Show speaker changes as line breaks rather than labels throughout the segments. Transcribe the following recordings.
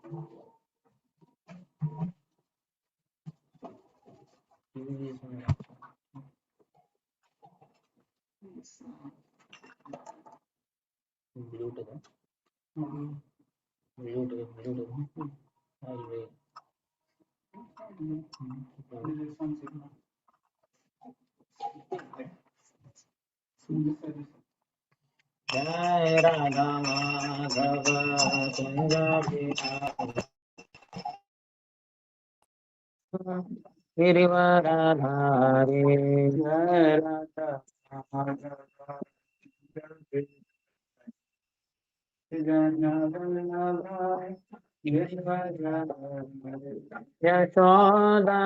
Bluetooth. Bluetooth. Jai Radha Madhava Kunja Bihari Girivaradhari Jai Radha Madhava Yashoda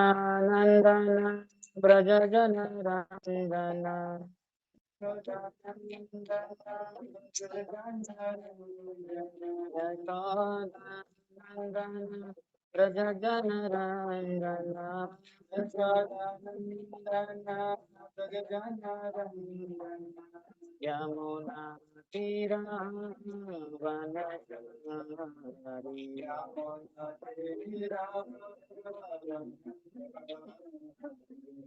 Nandana Braja Jana Randana Yashoda Nandana Braja Jana Randana Yashoda Nandana Braja Jana Randana Yamuna Tira Vanachari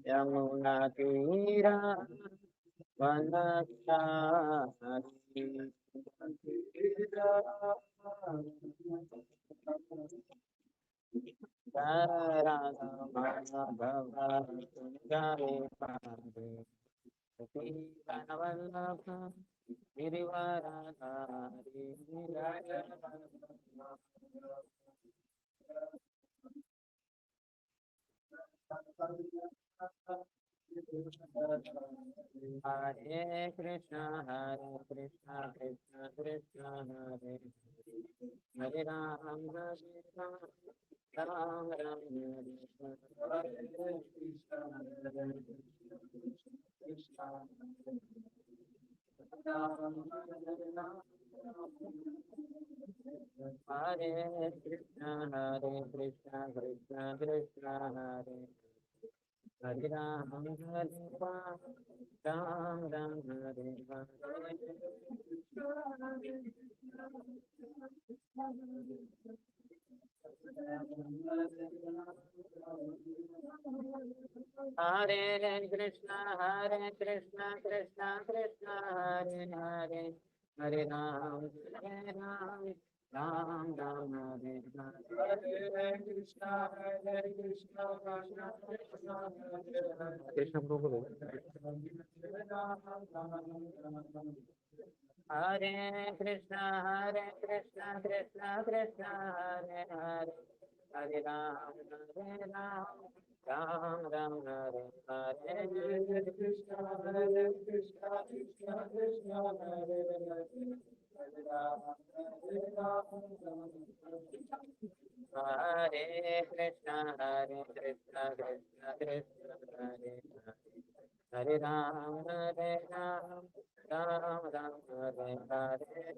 Yamuna Tira Vanachari Radha Madhava Jai Pade Vallabha Girivaradhari Hare Krishna Krishna Krishna Hare Hare Ram Ram Ram Hare Hare Krishna Krishna Krishna Hare Hare Ram Ram Ram Hare Hare Krishna Krishna Krishna Hare Hare Hare Ram Ram Ram Hare Hare Krishna Krishna Krishna Prabhu Hare Krishna Krishna Krishna Hare Hare Hare Ram Ram Ram Hare Hare Krishna Krishna Krishna Hare Hare Hare Krishna Krishna Krishna Hare Hare Ram Ram Ram Hare Hare Hare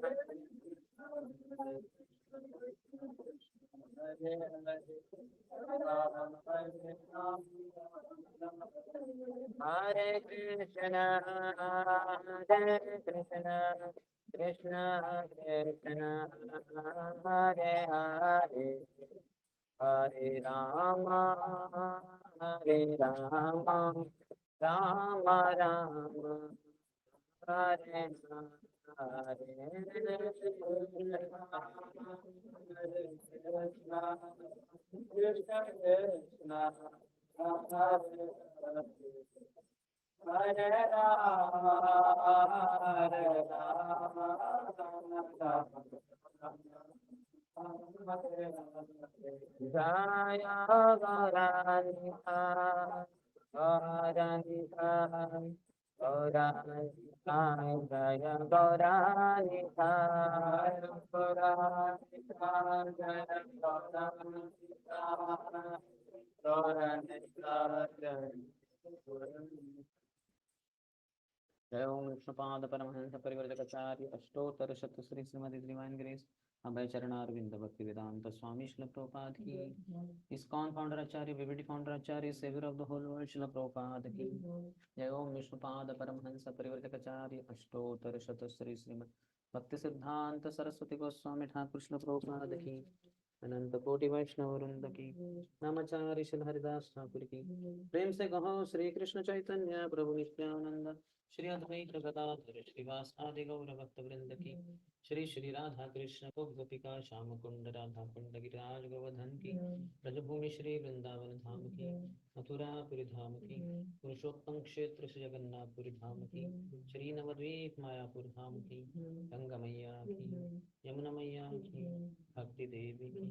Krishna Krishna Krishna Hare Hare Hare Rama Rama Rama Hare Hare Krishna Krishna Hare Rama Hare Rama Jaya Gauranika Gauranika Gauranika Jaya Gauranika Gauranika Jaya Gauranika Gauranika जय ओम विष्णुपाद परमहंस परिवर्तकाचार्य अष्टोत्तर शतश्री श्रीमती divine grace Abhay Charanaravinda Bhakti Vedanta Swami Srila Prabhupada की ISKCON founder आचार्य विविडी फाउंडर आचार्य saviour of the whole world Srila Prabhupada की जय ओम विष्णुपाद परमहंस परिवर्तकाचार्य अष्टोत्तर शतश्री श्रीमद भक्ति सिद्धांत सरस्वती गोस्वामी ठाकुर श्रील प्रभुपाद की अनंत कोटि वैष्णव वृंद की, नामाचार्य श्री हरिदास ठाकुर की। प्रेम से कहो श्री कृष्ण चैतन्य प्रभु नित्यानंद, श्री अद्वैत गदाधर श्रीवास आदि गौर भक्त वृंद की। श्री श्री राधा कृष्ण को गोपिका श्याम कुंड राधा कुंड गिरिराज गोवर्धन की। ब्रजभूमि श्री वृंदावन धाम की, मथुरापुरी धाम की, पुरुषोत्तम क्षेत्र श्री जगन्नाथपुरी धाम की, श्री नवद्वीप मायापुर धाम की, गंगा मैया की, यमुना मैया की, भक्ति देवी की,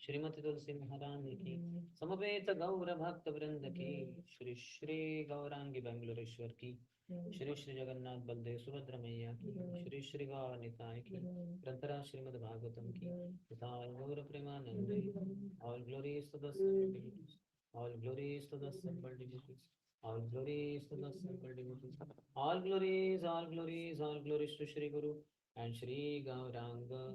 श्रीमती तुलसी महारानी की, समवेत गौर भक्त वृंद की, श्री श्री गौरांगी बेंगलोरेश्वर की, श्री श्री जगन्नाथ बलदेव सुभद्रा मैया की, श्री श्री गौर निताय की, ग्रंथराज श्रीमद् भागवतम की, तथा गौर Premanand. All glories to the simple divinities. All glories to the simple divinities. All glories to the simple divinities. All glories, all glories, all glories to Shri Guru and Shri Gauranga.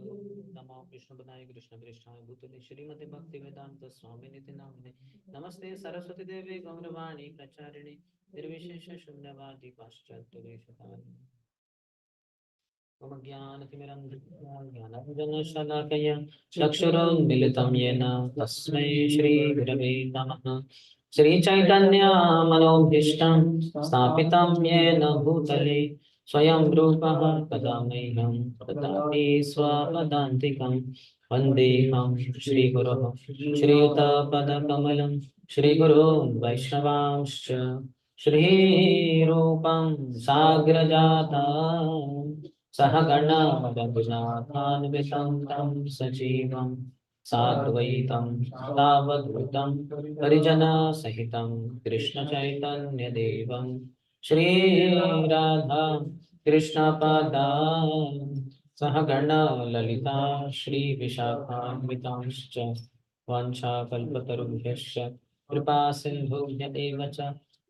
Namo Krishna Padaya Krishna Krishna Bhutale Shrimati Bhakti Vedanta Swami Niti Namane. Namaste Saraswati Devi Gauravani Pracharini Nirvishesha Shunyavadi Paschatya Deshatani. मम ज्ञानतिमिरन्धज्ञानञ्जनशलाकया चक्षुरुन्मिलितं येन तस्मै श्रीगुरवे नमः। श्रीचैतन्यमनोभीष्टं स्थापितं येन भूतले स्वयं रूपः कदा मह्यं ददाति स्वपदान्तिकं। वन्देऽहं श्रीगुरोः श्रीयुतपदकमलं श्रीगुरून् वैष्णवांश्च श्रीरूपं साग्रजाता सहगणा रघुनाथान्वितं तं सजीवं साद्वैतं सावधूतं परिजनसहितं कृष्णचैतन्यदेवं श्रीराधा कृष्णपादान् सहगणा ललिता श्रीविशाखान्वितांश्च वाञ्छाकल्पतरुभ्यश्च कृपासिन्धुभ्य एव च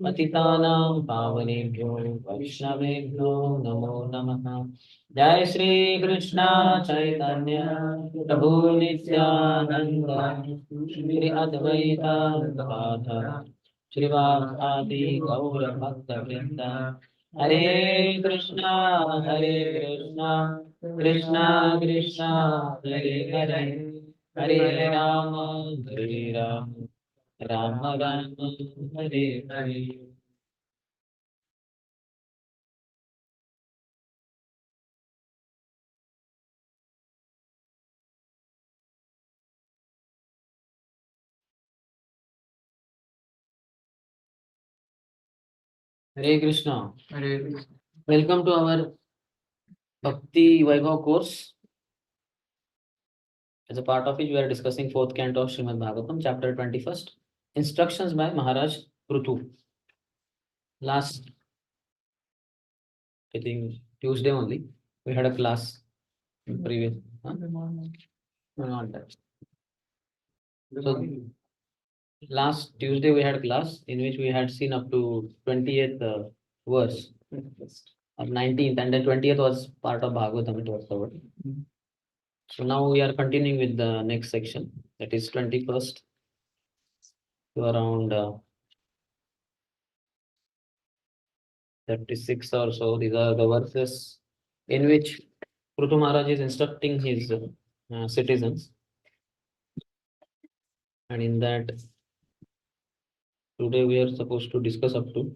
पतितानां पावनेभ्यो वैष्णवेभ्यो नमो नमः। जय श्री कृष्ण चैतन्य प्रभु नित्यानंद, श्री अद्वैत गदाधर श्रीवासादि गौर भक्त वृंद। हरे कृष्णा कृष्णा कृष्णा हरे हरे, हरे राम हरे Ram Ram Ram Hare Hare. Hare Krishna. Hare Krishna. Welcome to our Bhakti Vaibhav course. As a part of it, we are discussing fourth canto of Srimad Bhagavatam, chapter 21st. Instructions by Maharaj Prithu. Last, I think, Tuesday only, we had a class in previous. Huh? No, not that. So, last Tuesday we had a class in which we had seen up to 20th verse of 19th, and the 20th was part of Bhagavatam, it was covered. So now we are continuing with the next section, that is 21st to around 36 or so. These are the verses in which Prithu Maharaj is instructing his citizens, and in that today we are supposed to discuss up to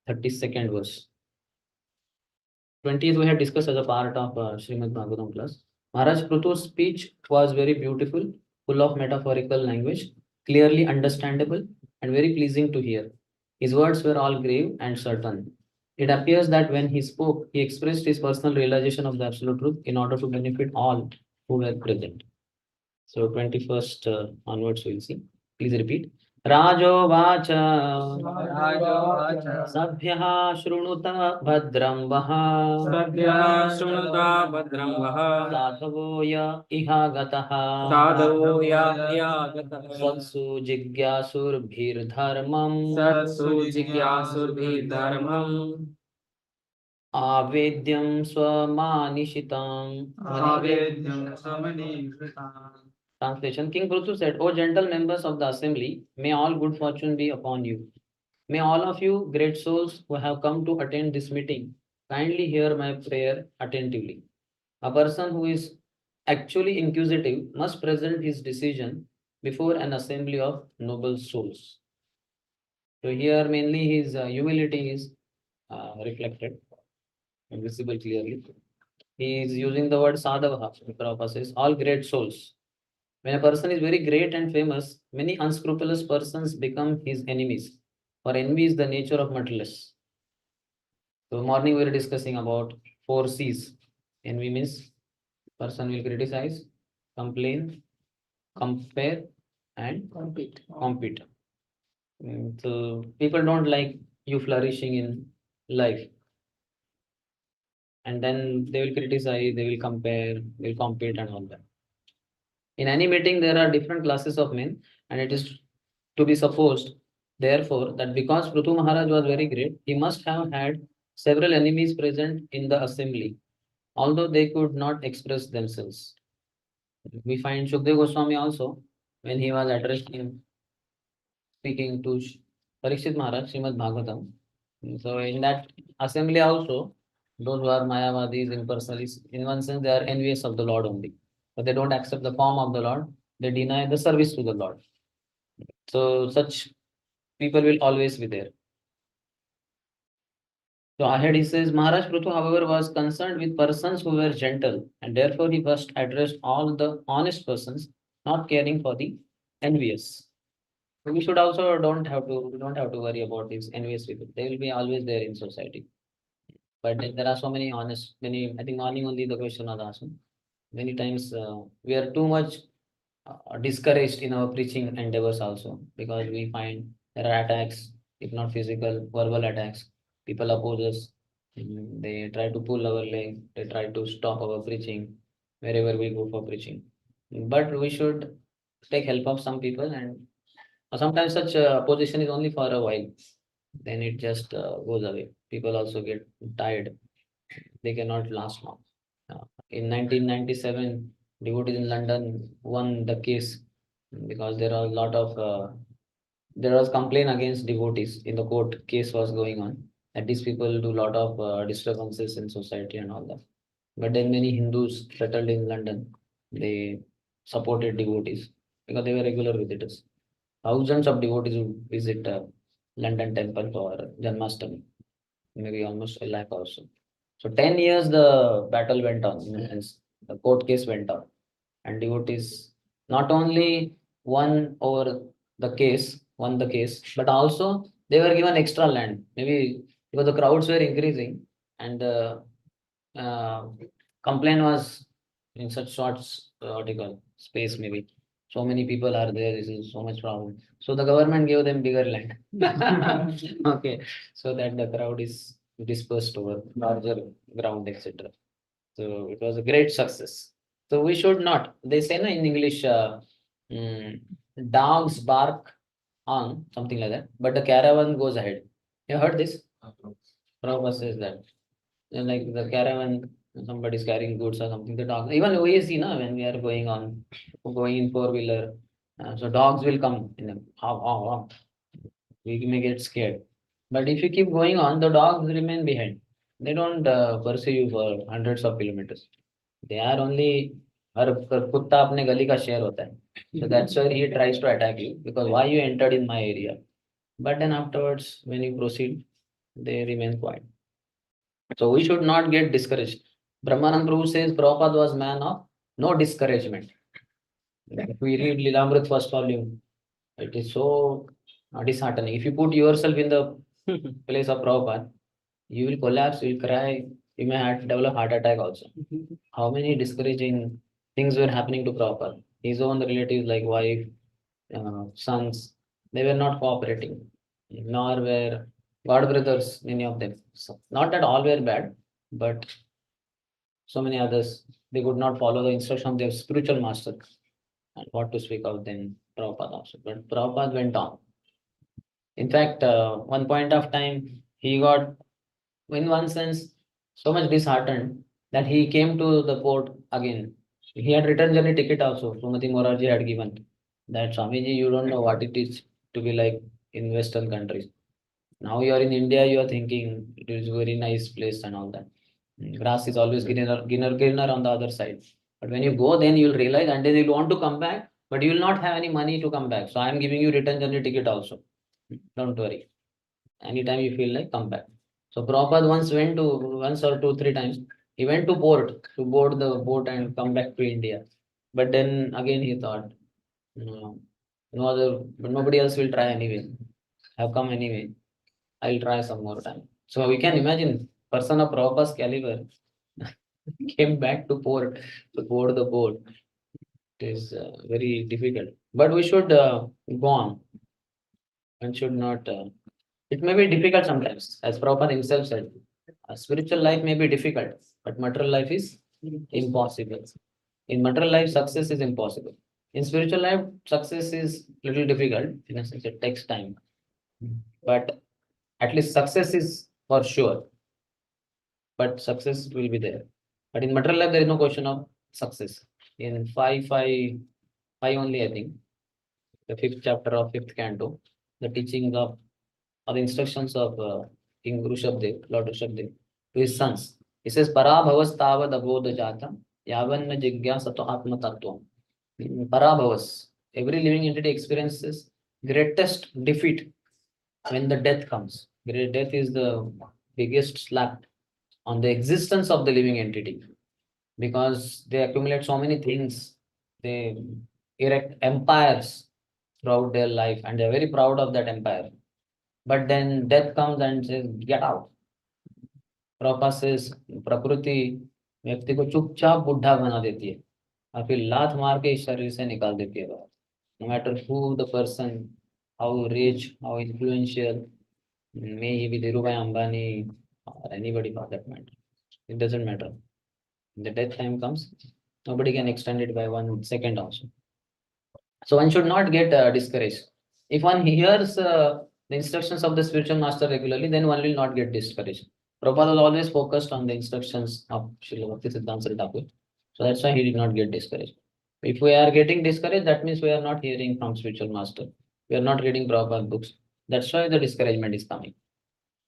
32nd verse. 20th we had discussed as a part of Srimad Bhagavatam class. Maharaj Prithu's speech was very beautiful, full of metaphorical language, clearly understandable and very pleasing to hear. His words were all grave and certain. It appears that when he spoke, he expressed his personal realization of the absolute truth in order to benefit all who were present. So 21st onwards we'll see. Please repeat. राजोवाच सभ्यः शृणुत भद्रं वः साधवो य इहागतः सत्सु जिज्ञासुर्भिर्धर्मम् आवेद्यं स्वमानिषिताम्। Translation. King Prithu said, O gentle members of the assembly, may all good fortune be upon you. May all of you, great souls who have come to attend this meeting, kindly hear my prayer attentively. A person who is actually inquisitive, must present his decision before an assembly of noble souls. So here mainly his humility is reflected and visible clearly. He is using the word sadhava. Prabhupada says all great souls. When a person is very great and famous, many unscrupulous persons become his enemies. For envy is the nature of materialists. So morning we were discussing about 4 C's. Envy means person will criticize, complain, compare, and compete. So people don't like you flourishing in life, and then they will criticize, they will compare, they will compete, and all that. In any meeting, there are different classes of men, and it is to be supposed, therefore, that because Prithu Maharaj was very great, he must have had several enemies present in the assembly, although they could not express themselves. We find Shukdev Goswami also, when he was addressing, speaking to Parikshit Maharaj, Srimad Bhagavatam. So in that assembly also, those who are Mayavadis, impersonalists, in one sense, they are envious of the Lord only. But they don't accept the form of the Lord. They deny the service to the Lord. So such people will always be there. So ahead he says, Maharaj Prithu, however, was concerned with persons who were gentle, and therefore he first addressed all the honest persons, not caring for the envious. So we should also don't have to worry about these envious people. They will be always there in society. But there are so many honest, many, I think morning only the question was asked. Many times we are too much discouraged in our preaching endeavors also because we find there are attacks, if not physical, verbal attacks. People oppose us. They try to pull our leg. They try to stop our preaching wherever we go for preaching. But we should take help of some people, and sometimes such opposition is only for a while. Then it just goes away. People also get tired. They cannot last long. In 1997, devotees in London won the case because there are a lot of there was complaint against devotees in the court. Case was going on that these people do a lot of disturbances in society and all that. But then many Hindus settled in London. They supported devotees because they were regular visitors. Thousands of devotees would visit London temple for Janmashtami, maybe almost a lakh or so. So 10 years the battle went on, in a sense, the court case went on, and devotees not only won the case, but also they were given extra land, maybe because the crowds were increasing and the uh, complaint was in such short what you call space maybe. So many people are there, this is so much problem. So the government gave them bigger land. Okay, so that the crowd is dispersed over larger ground, etc. So it was a great success. So we should not, they say in English, mm, dogs bark on something like that, but the caravan goes ahead. You heard this? Prabhupada says that. Like the caravan, somebody is carrying goods or something, the dog, even we see na, when we are going in four-wheeler, so dogs will come in a, how, we may get scared. But if you keep going on, the dogs remain behind. They don't pursue you for hundreds of kilometers. They are only, हर कुत्ता अपने गली का शेर होता है. So that's why he tries to attack you because why you entered in my area. But then afterwards, when you proceed, they remain quiet. So we should not get discouraged. Brahmanand Prabhu says Prabhupada was man of no discouragement. If we read Lilamrit first volume, it is so disheartening. If you put yourself in the place of Prabhupada, you will collapse, you will cry, you may have develop heart attack also. How many discouraging things were happening to Prabhupada? His own relatives like wife, sons, they were not cooperating, nor were God brothers, many of them. So, not that all were bad, but so many others, they could not follow the instruction of their spiritual master. And what to speak of then Prabhupada also. But Prabhupada went on. In fact, one point of time, he got, in one sense, so much disheartened that he came to the port again. He had return journey ticket also. Sumati Morarji had given that Swamiji, you don't know what it is to be like in Western countries. Now you are in India, you are thinking it is very nice place and all that. Grass is always greener on the other side. But when you go, then you'll realize, and then you'll want to come back, but you will not have any money to come back. So I am giving you return journey ticket also. Don't worry. Anytime you feel like, come back. So Prabhupada once or two, three times, he went to port to board the boat and come back to India. But then again he thought, no, but nobody else will try anyway. Have come anyway. I'll try some more time. So we can imagine person of Prabhupada's caliber came back to port to board the boat. It is very difficult. But we should go on and should not. It may be difficult sometimes, as Prabhupada himself said. Spiritual life may be difficult, but material life is impossible. In material life, success is impossible. In spiritual life, success is little difficult. In a sense, it takes time. But at least success is for sure. But success will be there. But in material life, there is no question of success. In 5 only, I think, the 5th chapter of 5th canto, the teachings of or the instructions of King Rushabdev, Lord Rushabdev, to his sons. He says, Parabhavas tavad abodha jatam, yavanna jigyasato atma tattvam. Parabhavas, every living entity experiences greatest defeat when the death comes. Great death is the biggest slap on the existence of the living entity because they accumulate so many things. They erect empires throughout their life and they're very proud of that empire. But then death comes and says, get out. Prabhupada says, प्रकृति व्यक्ति को चुपचाप बुढ़ा बना देती है और फिर लात मार के इस शरीर से निकाल देती है बाहर. No matter who the person, how rich, how influential, may he be Dhirubhai Ambani or anybody for that matter. It doesn't matter. The death time comes, nobody can extend it by 1 second also. So one should not get discouraged. If one hears the instructions of the spiritual master regularly, then one will not get discouraged. Prabhupada was always focused on the instructions of Srila Bhakti Siddhanta Thakur. So that's why he did not get discouraged. If we are getting discouraged, that means we are not hearing from spiritual master. We are not reading Prabhupada books. That's why the discouragement is coming.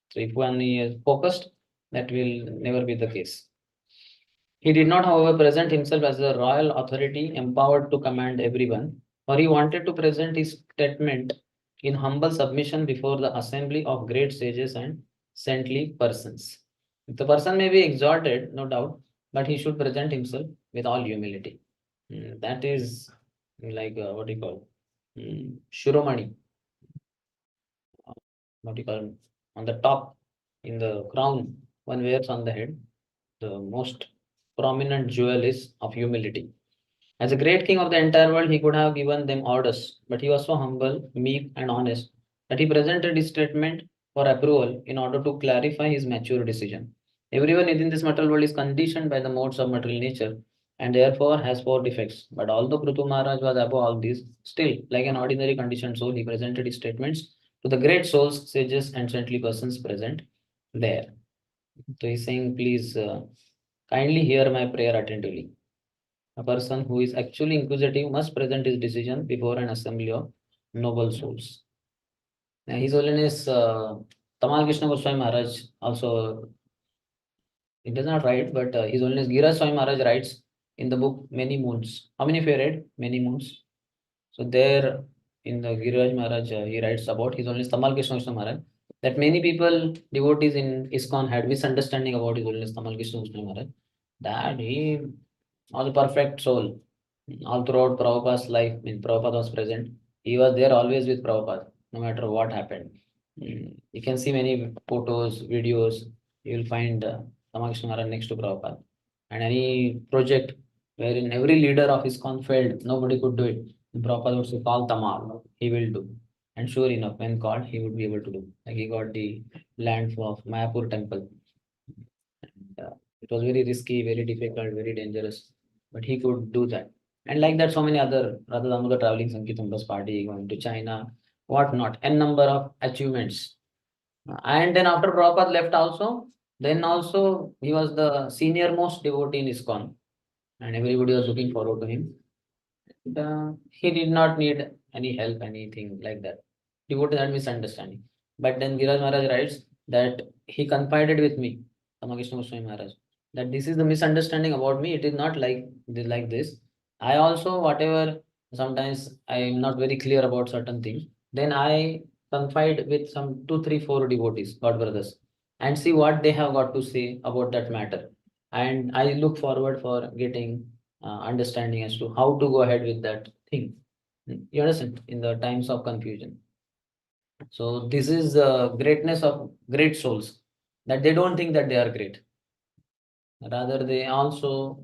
So if one is focused, that will never be the case. He did not, however, present himself as a royal authority empowered to command everyone, for he wanted to present his statement in humble submission before the assembly of great sages and saintly persons. The person may be exalted, no doubt, but he should present himself with all humility. That is like what do you call Shiromani. What do you call on the top in the crown one wears on the head. The most prominent jewel is of humility. As a great king of the entire world, he could have given them orders, but he was so humble, meek, and honest that he presented his statement for approval in order to clarify his mature decision. Everyone within this material world is conditioned by the modes of material nature and therefore has 4 defects. But although Prithu Maharaj was above all these, still, like an ordinary conditioned soul, he presented his statements to the great souls, sages, and saintly persons present there. So he's saying, please kindly hear my prayer attentively. A person who is actually inquisitive must present his decision before an assembly of noble souls. Now, His Holiness Tamal Krishna Goswami Maharaj also, it does not write, but His Holiness Giraj Swami Maharaj writes in the book Many Moons. How many of you read Many Moons? So there in the Giraj Maharaj, he writes about His Holiness Tamal Krishna Goswami Maharaj that many people, devotees in ISKCON had misunderstanding about His Holiness Tamal Krishna Goswami Maharaj, that he was a perfect soul. All throughout Prabhupada's life, when Prabhupada was present, he was there always with Prabhupada, no matter what happened. You can see many photos, videos, you will find Ramakrishna Maharaj next to Prabhupada. And any project wherein every leader of ISKCON failed, nobody could do it. Prabhupada would say, call Tamal, he will do. And sure enough, when called, he would be able to do. Like he got the land of Mayapur temple. And, it was very risky, very difficult, very dangerous, but he could do that. And like that, so many other Radha Damodar traveling Sankirtan bus party, going to China, what not, n number of achievements. And then after Prabhupada left also, then also he was the senior most devotee in ISKCON, and everybody was looking forward to him. He did not need any help, anything like that. Devotee had misunderstanding. But then Giraj Maharaj writes that he confided with me, Ramakrishna Goswami Maharaj, that this is the misunderstanding about me. It is not like this. I also, whatever, sometimes I am not very clear about certain things. Then I confide with some 2, 3, 4 devotees, God brothers, and see what they have got to say about that matter. And I look forward for getting understanding as to how to go ahead with that thing. You understand? In the times of confusion. So this is the greatness of great souls, that they don't think that they are great. Rather, they also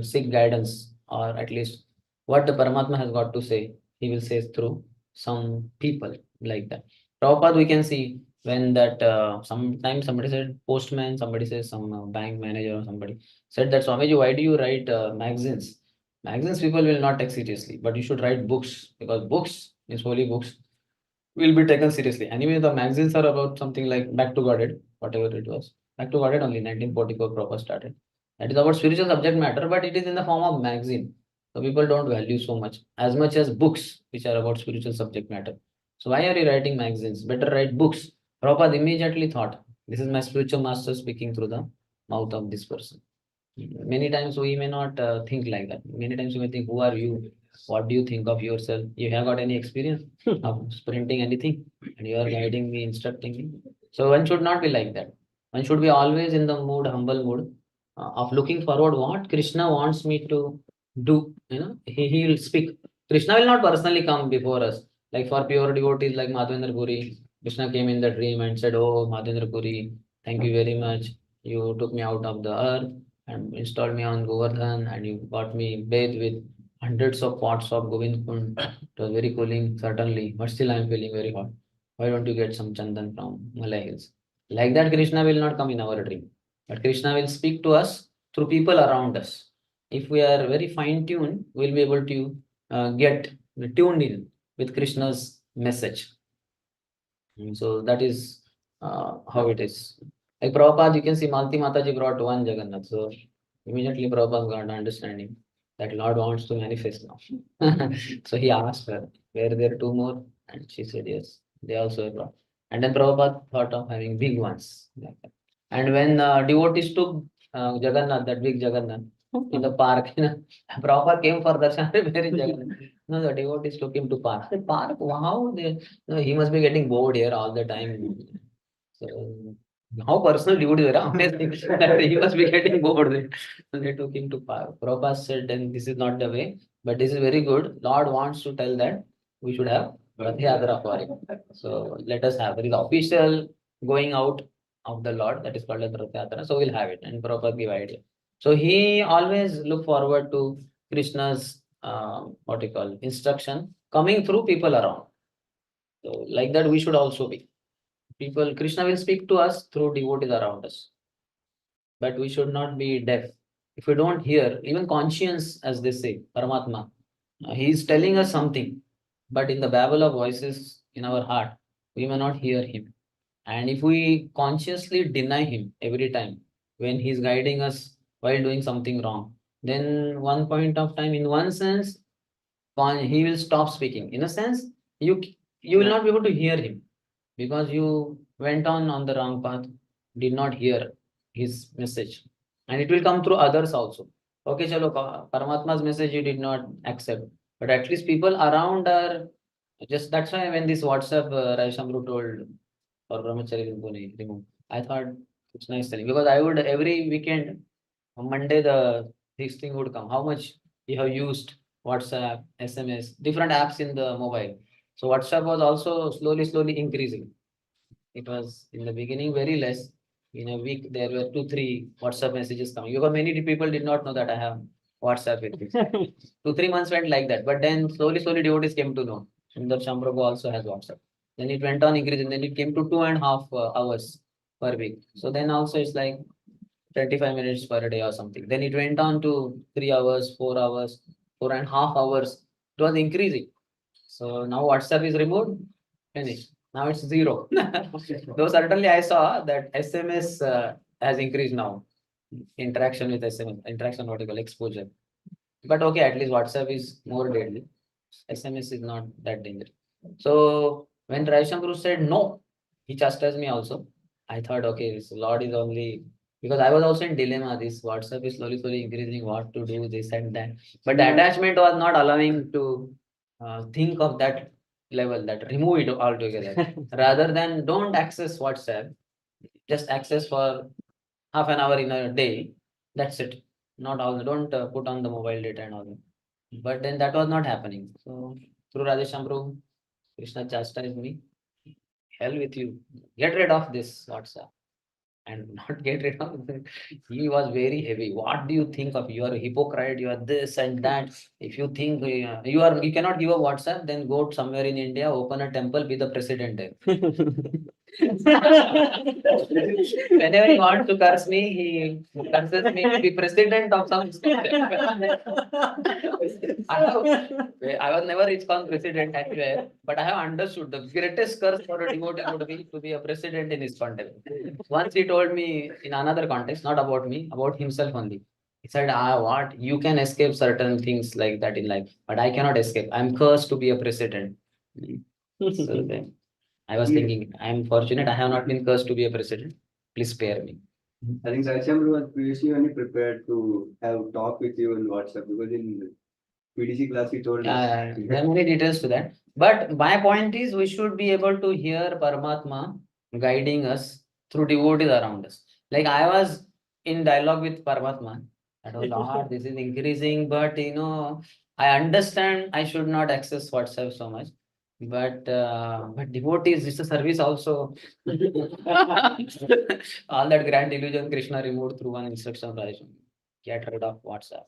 seek guidance, or at least what the Paramatma has got to say, he will say through some people like that. Prabhupada, we can see when that sometimes somebody said postman, somebody says some bank manager or somebody said that, Swamiji, why do you write magazines? Magazines people will not take seriously, but you should write books, because books is holy books will be taken seriously. Anyway, the magazines are about something like Back to Godhead, whatever it was. Back to Godhead only, 1944 proper started. That is about spiritual subject matter, but it is in the form of magazine. So people don't value so much as books, which are about spiritual subject matter. So why are you writing magazines? Better write books. Prabhupada immediately thought, this is my spiritual master speaking through the mouth of this person. Many times we may not think like that. Many times we may think, who are you? What do you think of yourself? You have got any experience of sprinting anything? And you are guiding me, instructing me. So one should not be like that. One should be always in the mood, humble mood, of looking forward what Krishna wants me to do. He will speak. Krishna will not personally come before us. Like for pure devotees like Madhavendra Puri, Krishna came in the dream and said, oh, Madhavendra Puri, thank you very much. You took me out of the earth and installed me on Govardhan, and you got me bathed with hundreds of pots of Govind Kund. It was very cooling, certainly, but still I am feeling very hot. Why don't you get some chandan from Malay Hills? Like that, Krishna will not come in our dream. But Krishna will speak to us through people around us. If we are very fine tuned, we'll be able to get tuned in with Krishna's message. So that is how it is. Like Prabhupada, you can see Malti Mataji brought one Jagannath. So immediately Prabhupada got understanding that Lord wants to manifest now. So he asked her, were there two more? And she said yes. They also brought. And then Prabhupada thought of having big ones. Like that. And when devotees took Jagannath, that big Jagannath, in the park, Prabhupada came for darshan. Where is Jagannath? No, the devotees took him to park. I said, park? Wow, no, he must be getting bored here all the time. So, how personal devotees were, honestly, that he must be getting bored. They took him to park. Prabhupada said, then this is not the way, but this is very good. Lord wants to tell that we should have Rath Yatra for him. So let us have. There is official going out of the Lord, that is called as Rath Yatra. So we'll have it. And Prabhupada give idea. So he always look forward to Krishna's what you call instruction coming through people around. So like that we should also be. People, Krishna will speak to us through devotees around us. But we should not be deaf. If we don't hear, even conscience, as they say, Paramatma, he is telling us something, but in the babble of voices in our heart, we may not hear him. And if we consciously deny him every time when he is guiding us while doing something wrong, then one point of time, in one sense, he will stop speaking. In a sense, you will not be able to hear him because you went on the wrong path, did not hear his message, and it will come through others also. Okay, chalo, Paramatma's message you did not accept, but at least people around are just. That's why when this WhatsApp Raishamru told for Brahmachari will remove, I thought it's nice telling, because I would every weekend on Monday this thing would come. How much you have used WhatsApp, SMS, different apps in the mobile. So WhatsApp was also slowly increasing. It was in the beginning very less. In a week, there were 2, 3 WhatsApp messages coming. Because many people did not know that I have WhatsApp with me. 2, 3 months went like that. But then slowly devotees came to know. Sundarshyam Prabhu also has WhatsApp. Then it went on increasing. Then it came to 2.5 hours per week. So then also it's like 25 minutes per day or something. Then it went on to 3 hours, 4 hours, 4.5 hours. It was increasing. So now WhatsApp is removed, finished. Now it's 0. Though certainly I saw that SMS has increased now. Interaction with SMS, interaction what you call exposure. But okay, at least WhatsApp is more deadly. SMS is not that dangerous. So when Raishamguru said no, he chastised me also. I thought, okay, this Lord is only Because I was also in dilemma. This WhatsApp is slowly increasing. What to do, this and that. But the attachment was not allowing to think of that level. That remove it altogether. Rather than don't access WhatsApp, just access for half an hour in a day. That's it. Not all. Don't put on the mobile data and all that. But then that was not happening. So through Radheshamru, Krishna chastised me. Hell with you. Get rid of this WhatsApp and not get rid of it. He was very heavy. What do you think of? You are a hypocrite. You are this and that. If you think you cannot give a WhatsApp, then go somewhere in India, open a temple, be the president there. Whenever he wants to curse me, he curses me to be president of some state. I was never ISKCON president anywhere, but I have understood the greatest curse for a devotee would be to be a president in ISKCON temple. Once he told me in another context, not about me, about himself only. He said, what? You can escape certain things like that in life, but I cannot escape. I'm cursed to be a president. So then I was thinking, I'm fortunate I have not been cursed to be a president. Please spare me.
I think Sundarshyam was previously only prepared to have talk with you on WhatsApp because in PDC class he told us.
There are many details to that. But my point is we should be able to hear Paramatma guiding us through devotees around us. Like I was in dialogue with Paramatma. That was hard, this is increasing, but I understand I should not access WhatsApp so much. But devotees, it's a service also. All that grand illusion Krishna removed through one instruction of Radha. Get rid of WhatsApp.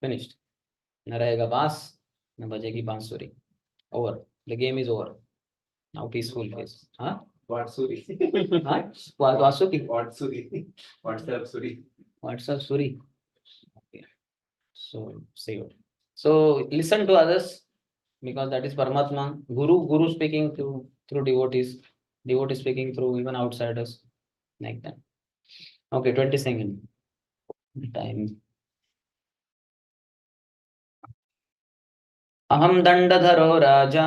Finished. न रहेगा बांस न बजेगी बांसुरी. Over. The game is over. Now peaceful face. Huh?
Watsuri.
Huh? Vasuki.
Watsuri. WhatsApp Suri.
WhatsApp Suri. Okay. So say it. So listen to others because that is Paramatma. Guru speaking through devotees. Devotees speaking through even outsiders. Like that. Okay, 20 seconds. Time. अहम दंडधरो राजा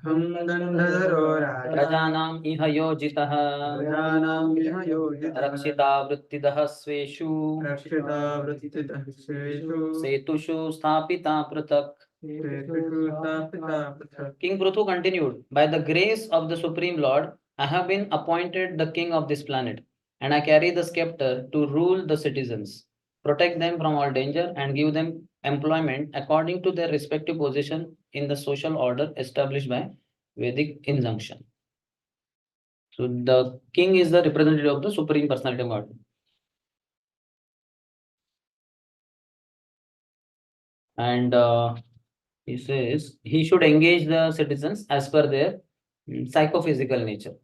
हम दंडधरो राजा
प्रजानाम् इह योजितः
प्रजानाम् इह योजितः
रक्षिता वृत्तिदः स्वेषु
रक्षिता वृत्तिदः स्वेषु
सेतुषु स्थापिता पृथक्.
सेतुषु स्थापिता पृथक्.
King Prithu continued, by the grace of the Supreme Lord, I have been appointed the king of this planet, and I carry the scepter to rule the citizens, protect them from all danger, and give them employment according to their respective position in the social order established by Vedic injunction. So the king is the representative of the Supreme Personality of God. And he says he should engage the citizens as per their psychophysical nature.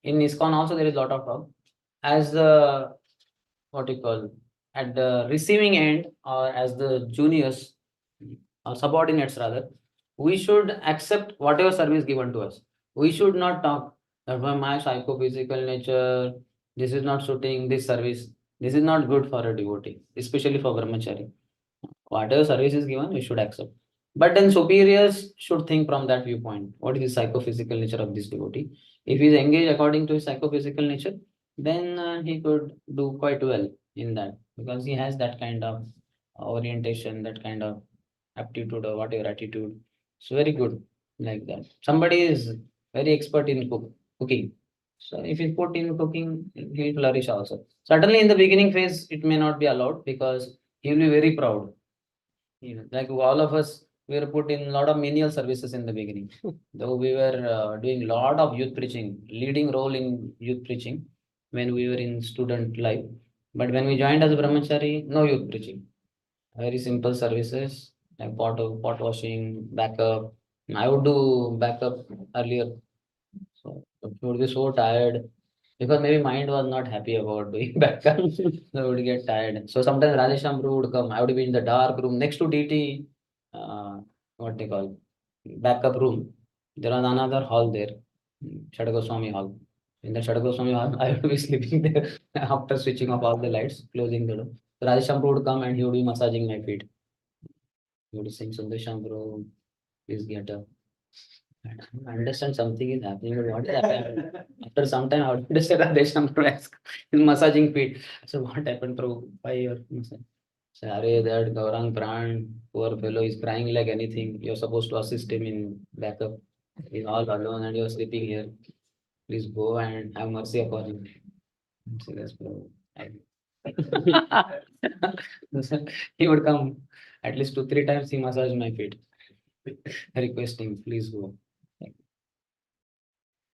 In ISKCON also there is a lot of talk. As the at the receiving end or as the juniors or subordinates rather, we should accept whatever service given to us. We should not talk that by my psychophysical nature, this is not suiting this service. This is not good for a devotee, especially for brahmachari. Whatever service is given, we should accept. But then superiors should think from that viewpoint. What is the psychophysical nature of this devotee? If he is engaged according to his psychophysical nature, then he could do quite well in that because he has that kind of orientation, that kind of aptitude or whatever attitude. It's very good like that. Somebody is very expert in cooking. So if he put in cooking, he will flourish also. Certainly in the beginning phase, it may not be allowed because he will be very proud. Like all of us, we were put in a lot of menial services in the beginning. Though we were doing a lot of youth preaching, leading role in youth preaching when we were in student life. But when we joined as a brahmachari, no youth preaching. Very simple services like pot washing, backup. I would do backup earlier. So I would be so tired because maybe mind was not happy about doing backup. So I would get tired. So sometimes Radheshyam would come. I would be in the dark room next to DT, what they call backup room. There was another hall there, Shastri hall. In the Shastri hall, I would be sleeping there after switching off all the lights, closing the door. So Radheshyam would come and he would be massaging my feet. He would sing Sundarshyam, please get up. I understand something is happening, but what is happening? After some time, I would understand that Deshampur is massaging feet. So what happened, Prabhu? Why your massage? Say, Arey, that Gaurang Pran, poor fellow, is crying like anything. You're supposed to assist him in backup. He's all alone and you're sleeping here. Please go and have mercy upon him. Serious, Prabhu. He would come at least 2-3 times. He massaged my feet, requesting, please go.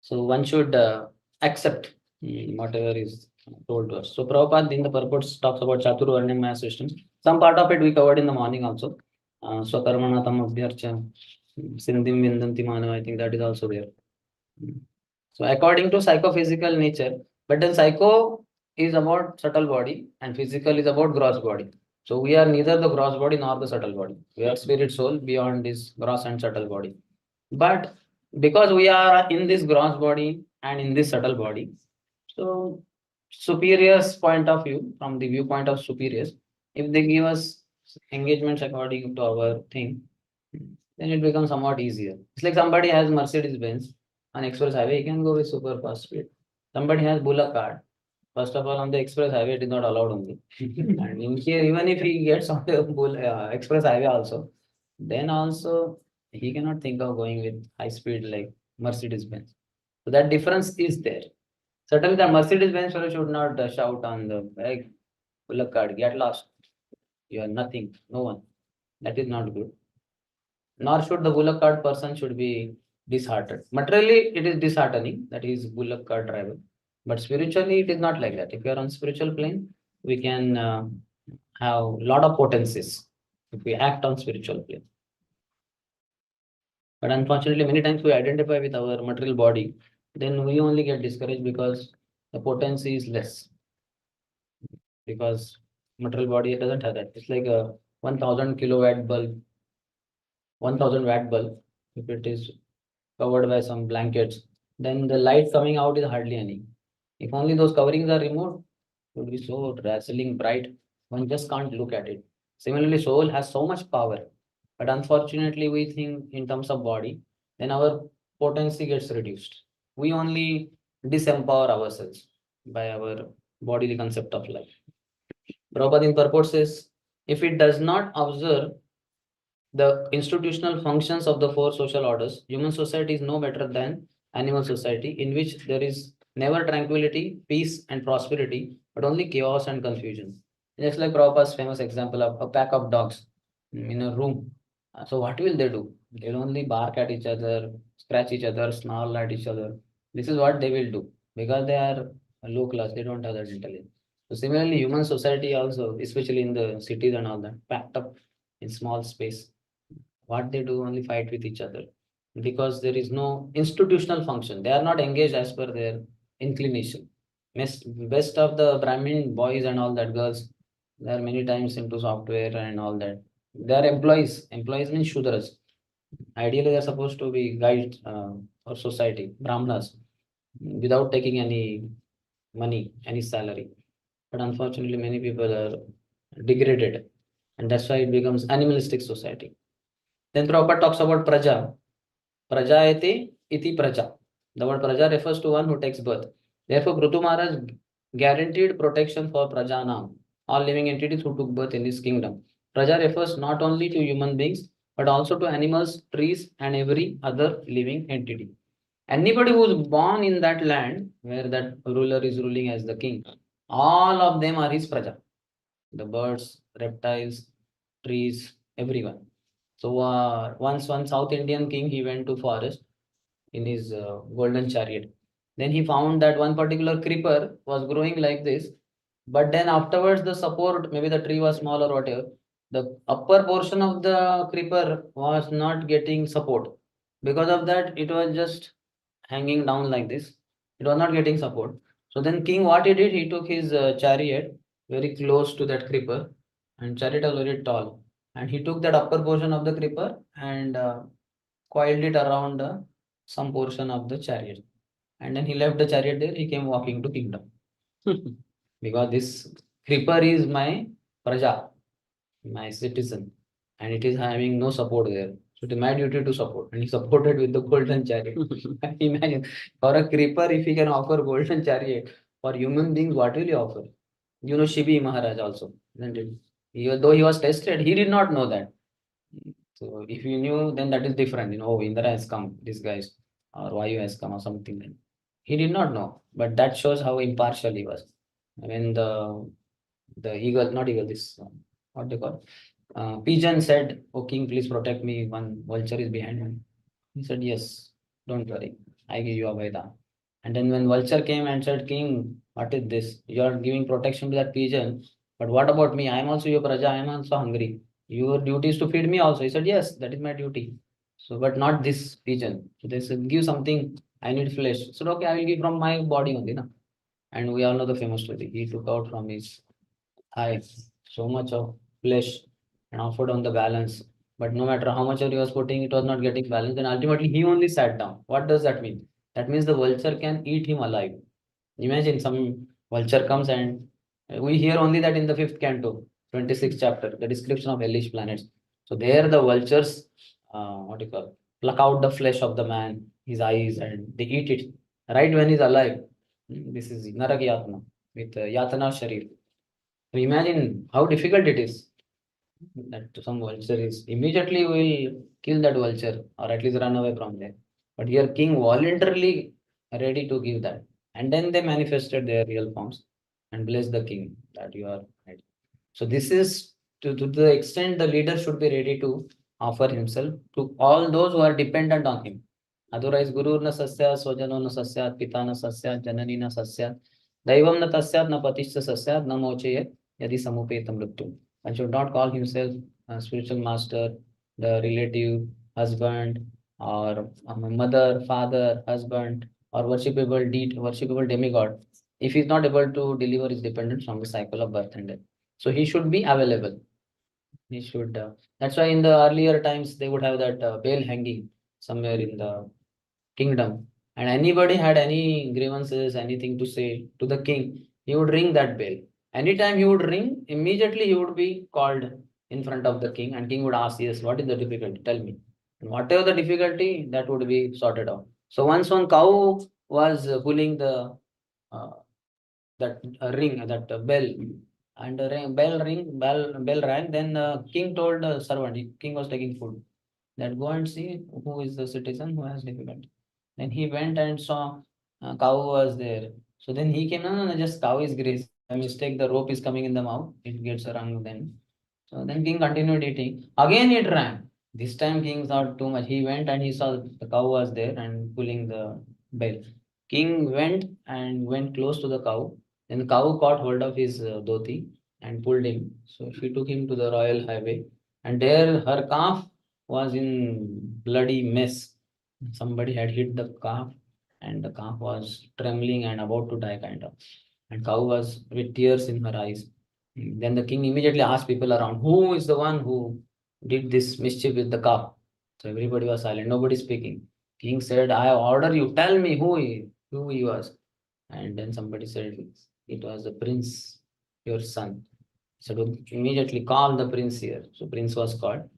So one should accept whatever is told to us. So Prabhupada in the purports talks about Chaturvarnyamaya systems. Some part of it we covered in the morning also. Swakarmana tam abhyarcha, Sindhim Vindanti Manava, I think that is also there. So according to psychophysical nature, but then psycho is about subtle body and physical is about gross body. So we are neither the gross body nor the subtle body. We are spirit soul beyond this gross and subtle body. But because we are in this gross body and in this subtle body, so superiors point of view, from the viewpoint of superiors, if they give us engagements according to our thing, then it becomes somewhat easier. It's like somebody has Mercedes Benz on express highway, he can go with super fast speed. Somebody has Bullock card. First of all, on the express highway, it is not allowed only. And in here, even if he gets on the express highway also, then also he cannot think of going with high speed like Mercedes Benz. So that difference is there. Certainly, the Mercedes Benz fellow should not shout on the like, Bullock card, get lost. You are nothing, no one. That is not good. Nor should the bullock cart person should be disheartened. Materially, it is disheartening, that is bullock cart driver. But spiritually, it is not like that. If you are on spiritual plane, we can have a lot of potencies if we act on spiritual plane. But unfortunately, many times we identify with our material body, then we only get discouraged because the potency is less. Because material body doesn't have that. It's like a 1000 kilowatt bulb, 1000 watt bulb. If it is covered by some blankets, then the light coming out is hardly any. If only those coverings are removed, it would be so dazzling bright, one just can't look at it. Similarly, soul has so much power, but unfortunately, we think in terms of body, then our potency gets reduced. We only disempower ourselves by our bodily concept of life. Prabhupada in purport says, if it does not observe the institutional functions of the four social orders, human society is no better than animal society, in which there is never tranquility, peace, and prosperity, but only chaos and confusion. Just like Prabhupada's famous example of a pack of dogs in a room. So what will they do? They'll only bark at each other, scratch each other, snarl at each other. This is what they will do because they are low class. They don't have that intelligence. So similarly, human society also, especially in the cities and all that, packed up in small space. What they do, only fight with each other because there is no institutional function. They are not engaged as per their inclination. Best of the Brahmin boys and all that girls, they are many times into software and all that. They are employees. Employees means Shudras. Ideally, they are supposed to be guides for society, Brahmanas, without taking any money, any salary. But unfortunately, many people are degraded, and that's why it becomes animalistic society. Then Prabhupada talks about praja. Prajayate iti praja. The word praja refers to one who takes birth. Therefore, Prithu Maharaj guaranteed protection for prajanam, all living entities who took birth in his kingdom. Praja refers not only to human beings, but also to animals, trees, and every other living entity. Anybody who is born in that land where that ruler is ruling as the king, all of them are his praja. The birds, reptiles, trees, everyone. So once one South Indian king, he went to forest in his golden chariot. Then he found that one particular creeper was growing like this. But then afterwards, the support, maybe the tree was small or whatever, the upper portion of the creeper was not getting support. Because of that, it was just hanging down like this. It was not getting support. So then king, what he did, he took his chariot very close to that creeper, and chariot was very tall. And he took that upper portion of the creeper and coiled it around some portion of the chariot. And then he left the chariot there, he came walking to kingdom. Because this creeper is my praja, my citizen, and it is having no support there.
So it is my duty to support. And he supported with the golden chariot. Imagine, for a creeper, if he can offer golden chariot, for human beings, what will he offer? You know, Shibi Maharaj also, isn't it? Though he was tested, he did not know that. So if you knew, then that is different. Oh, Indra has come, this guys, or Vayu has come, or something. Then he did not know, but that shows how impartial he was. When the eagle, not eagle, this what they call, pigeon said, "Oh king, please protect me. One vulture is behind me." He said, "Yes, don't worry. I give you a Veda." And then when vulture came and said, "King, what is this? You are giving protection to that pigeon, but what about me? I am also your praja. I am also hungry. Your duty is to feed me also." He said, "Yes, that is my duty. So, but not this pigeon." So they said, "Give something. I need flesh." So okay, I will give from my body only, na. And we all know the famous story. He took out from his thigh so much of flesh and offered on the balance. But no matter how much he was putting, it was not getting balanced. And ultimately, he only sat down. What does that mean? That means the vulture can eat him alive. Imagine some vulture comes, and we hear only that in the fifth canto, 26th chapter, the description of hellish planets. So there the vultures, what do you call, pluck out the flesh of the man, his eyes, and they eat it right when he's alive. This is Narak Yatna with Yatana Sharir. So imagine how difficult it is that some vulture is immediately will kill that vulture or at least run away from there. But here king voluntarily ready to give that. And then they manifested their real forms and blessed the king that you are right. So this is to the extent the leader should be ready to offer himself to all those who are dependent on him. Otherwise, Guru na sasyat, Swajano na sasyat, Pita na sasyat, Janani na sasyat, Daivam na tasyat, na patishya sasyat, na mochayat, yadi samupetam mrityu. One should not call himself a spiritual master, the relative, husband, or mother, father, husband, or worshipable demigod, if he is not able to deliver his dependence from the cycle of birth and death. So he should be available. He should. That's why in the earlier times they would have that bell hanging somewhere in the kingdom, and anybody had any grievances, anything to say to the king, he would ring that bell. Anytime he would ring, immediately he would be called in front of the king, and king would ask, "Yes, what is the difficulty? Tell me." And whatever the difficulty, that would be sorted out. So once one cow was pulling the uh, that ring, that bell, and the bell rang. Then the king told the servant, king was taking food, that go and see who is the citizen who has difficulty. Then he went and saw cow was there. So then he came, no, just cow is grazing. By mistake, the rope is coming in the mouth. It gets around then. So then king continued eating. Again it rang. This time king thought too much. He went and he saw the cow was there and pulling the bell. King went close to the cow. Then the cow caught hold of his dhoti and pulled him. So she took him to the royal highway. And there her calf was in bloody mess. Somebody had hit the calf, and the calf was trembling and about to die, kind of. And cow was with tears in her eyes. Then the king immediately asked people around, "Who is the one who did this mischief with the calf?" So everybody was silent, nobody speaking. King said, "I order you, tell me who he was." And then somebody said, "It was the prince, your son." So immediately call the prince here. So prince was called.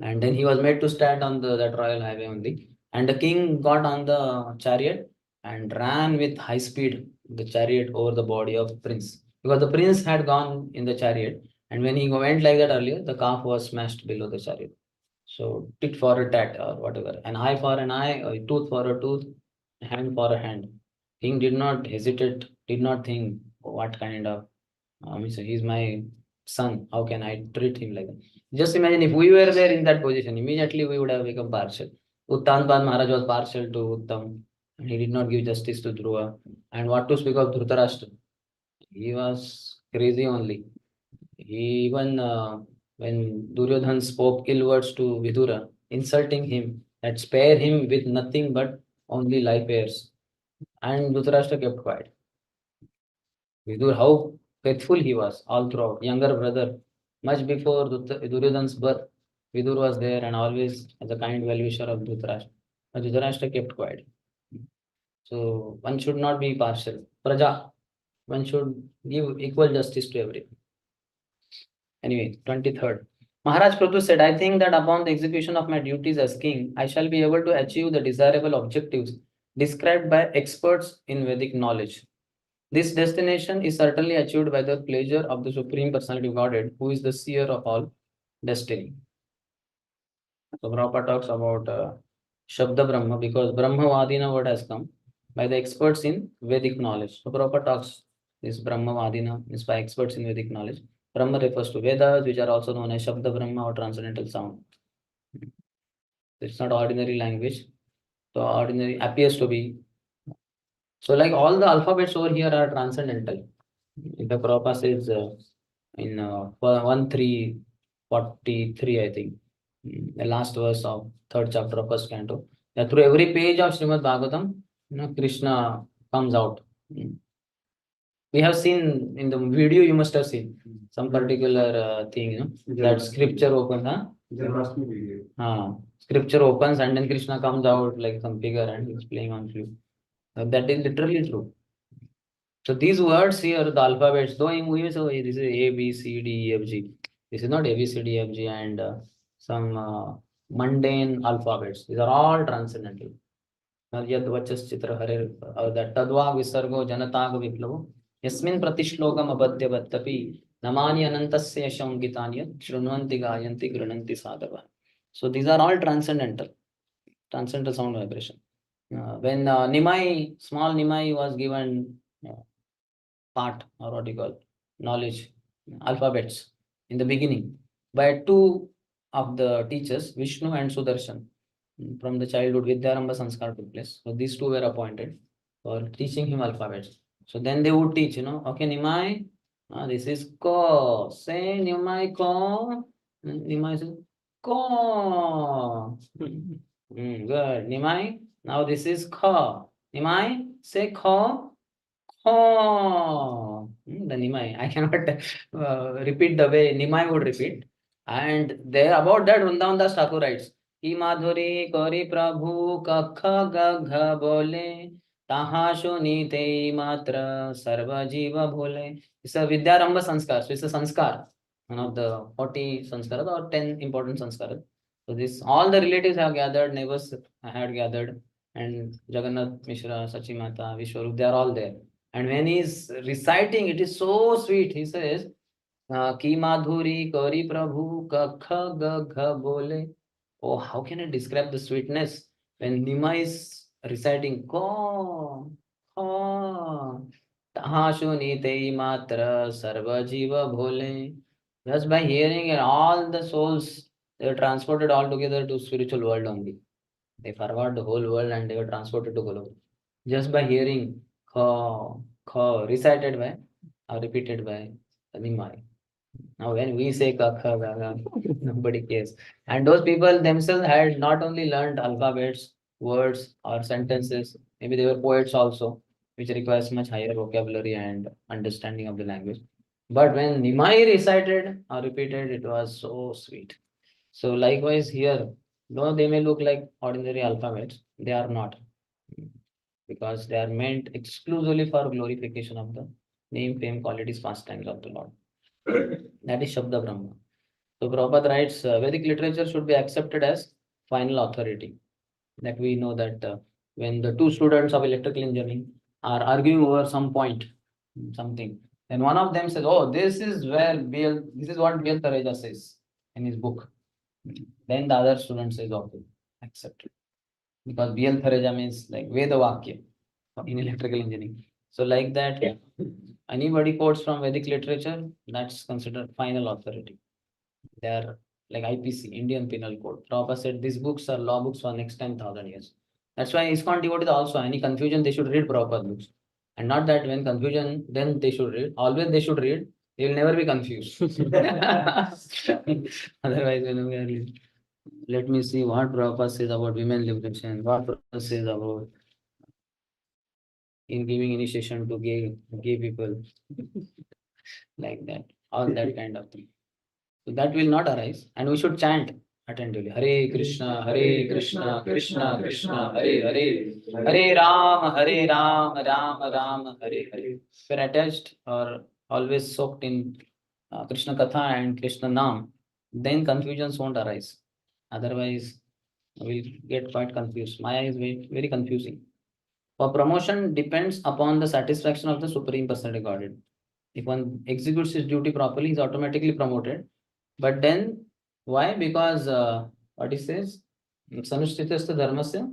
And then he was made to stand on that royal highway only. And the king got on the chariot and ran with high speed the chariot over the body of prince. Because the prince had gone in the chariot. And when he went like that earlier, the calf was smashed below the chariot. So tit for a tat or whatever. An eye for an eye, a tooth for a tooth, a hand for a hand. King did not hesitate, did not think what kind of, so he's my son. How can I treat him like that? Just imagine if we were there in that position, immediately we would have become partial. Uttanpad Maharaj was partial to Uttam, and he did not give justice to Dhruva. And what to speak of Dhritarashtra? He was crazy only. He even when Duryodhan spoke ill words to Vidura, insulting him, that spare him with nothing but only life heirs. And Dhritarashtra kept quiet. Vidur, how faithful he was all throughout. Younger brother, much before Duryodhan's birth, Vidur was there and always as a kind well-wisher of Dhritarashtra. But Dhritarashtra kept quiet. So one should not be partial. Praja, one should give equal justice to everyone. Anyway, 23rd. Maharaj Prathu said, I think that upon the execution of my duties as king, I shall be able to achieve the desirable objectives described by experts in Vedic knowledge. This destination is certainly achieved by the pleasure of the Supreme Personality of Godhead, who is the seer of all destiny. So Prabhupada talks about Shabda Brahma because Brahmavadina word has come by the experts in Vedic knowledge. So Prabhupada talks this Brahmavadina is by experts in Vedic knowledge. Brahma refers to Vedas, which are also known as Shabda Brahma or transcendental sound. It's not ordinary language. So ordinary appears to be. So like all the alphabets over here are transcendental. In the Prabhupada says in 1343, I think, the last verse of third chapter of first canto, that through every page of Srimad Bhagavatam, Krishna comes out. We have seen in the video, you must have seen some particular thing, that scripture opens, scripture opens and then Krishna comes out like some figure and he's playing on flute. That is literally true. So these words here, the alphabets, though we say, oh, this is A, B, C, D, E, F, G. This is not A, B, C, D, F, G and some mundane alphabets. These are all transcendental. Yad vachas chitra hare, that tadva visargo janatag viplavo, yasmin pratishlokam abadya vattapi, namani anantasya shangitanya, shrunvanti gayanti grananti sadhava. So these are all transcendental sound vibration. When Nimai, small Nimai was given part or what you call knowledge, alphabets in the beginning by two of the teachers, Vishnu and Sudarshan. From the childhood, Vidyarambha Sanskar took place. So these two were appointed for teaching him alphabets. So then they would teach, okay, Nimai, this is Ko. Say Nimai Ko. Nimai says Ko. Good. Nimai, now this is Ko. Nimai, say Ko. Ko. The Nimai. I cannot repeat the way Nimai would repeat. And there about that, Vrindavan Das Thakur writes, की माधुरी करी प्रभु कख गघ बोले तहा सुनीते मात्र सर्व जीव भोले. It's a Vidyarambha Sanskar. So it's a Sanskar, one of the 40 Sanskaras or 10 important Sanskaras. So this, all the relatives have gathered, neighbors had gathered, and Jagannath Mishra, Sachimata, Vishwarup, they are all there. And when he is reciting, it is so sweet. He says, की माधुरी करी प्रभु कख गघ बोले. Oh, how can I describe the sweetness when Nima is reciting Ko, Ko, Taha Shunite Matra Sarva Jiva Bhole. Just by hearing it, all the souls, they were transported all together to spiritual world only. They forgot the whole world and they were transported to Goloka. Just by hearing Ko, Ko, recited by or repeated by Nimai. Now, when we say Kakha, Gaga, nobody cares. And those people themselves had not only learned alphabets, words, or sentences, maybe they were poets also, which requires much higher vocabulary and understanding of the language. But when Nimai recited or repeated, it was so sweet. So, likewise, here, though they may look like ordinary alphabets, they are not, because they are meant exclusively for glorification of the name, fame, qualities, pastimes of the Lord. That is Shabda Brahma. So Prabhupada writes, Vedic literature should be accepted as final authority. That we know that when the two students of electrical engineering are arguing over some point, something, then one of them says, oh, this is what B.L. Tareja says in his book. Then the other student says, okay, accept it. Because B.L. Tareja means like Veda Vakya in electrical engineering. So like that, anybody quotes from Vedic literature, that's considered final authority. They are like IPC, Indian Penal Code. Prabhupada said these books are law books for next 10,000 years. That's why ISKCON devotees also, any confusion, they should read Prabhupada books. And not that when confusion, then they should read. Always they should read. They will never be confused. Otherwise, let me see what Prabhupada says about women liberation, what Prabhupada says about in giving initiation to gay people, like that, all that kind of thing. So that will not arise, and we should chant attentively. Hare Krishna, Krishna Krishna, Hare Hare, Hare Ram, Ram Ram, Hare Hare. If we're attached or always soaked in Krishna Katha and Krishna Nam, then confusions won't arise. Otherwise, we'll get quite confused. Maya is very, very confusing. For promotion depends upon the satisfaction of the Supreme Personality Godhead. If one executes his duty properly, he's automatically promoted. But then, why? Because what he says, Sanushtitastha dharmasya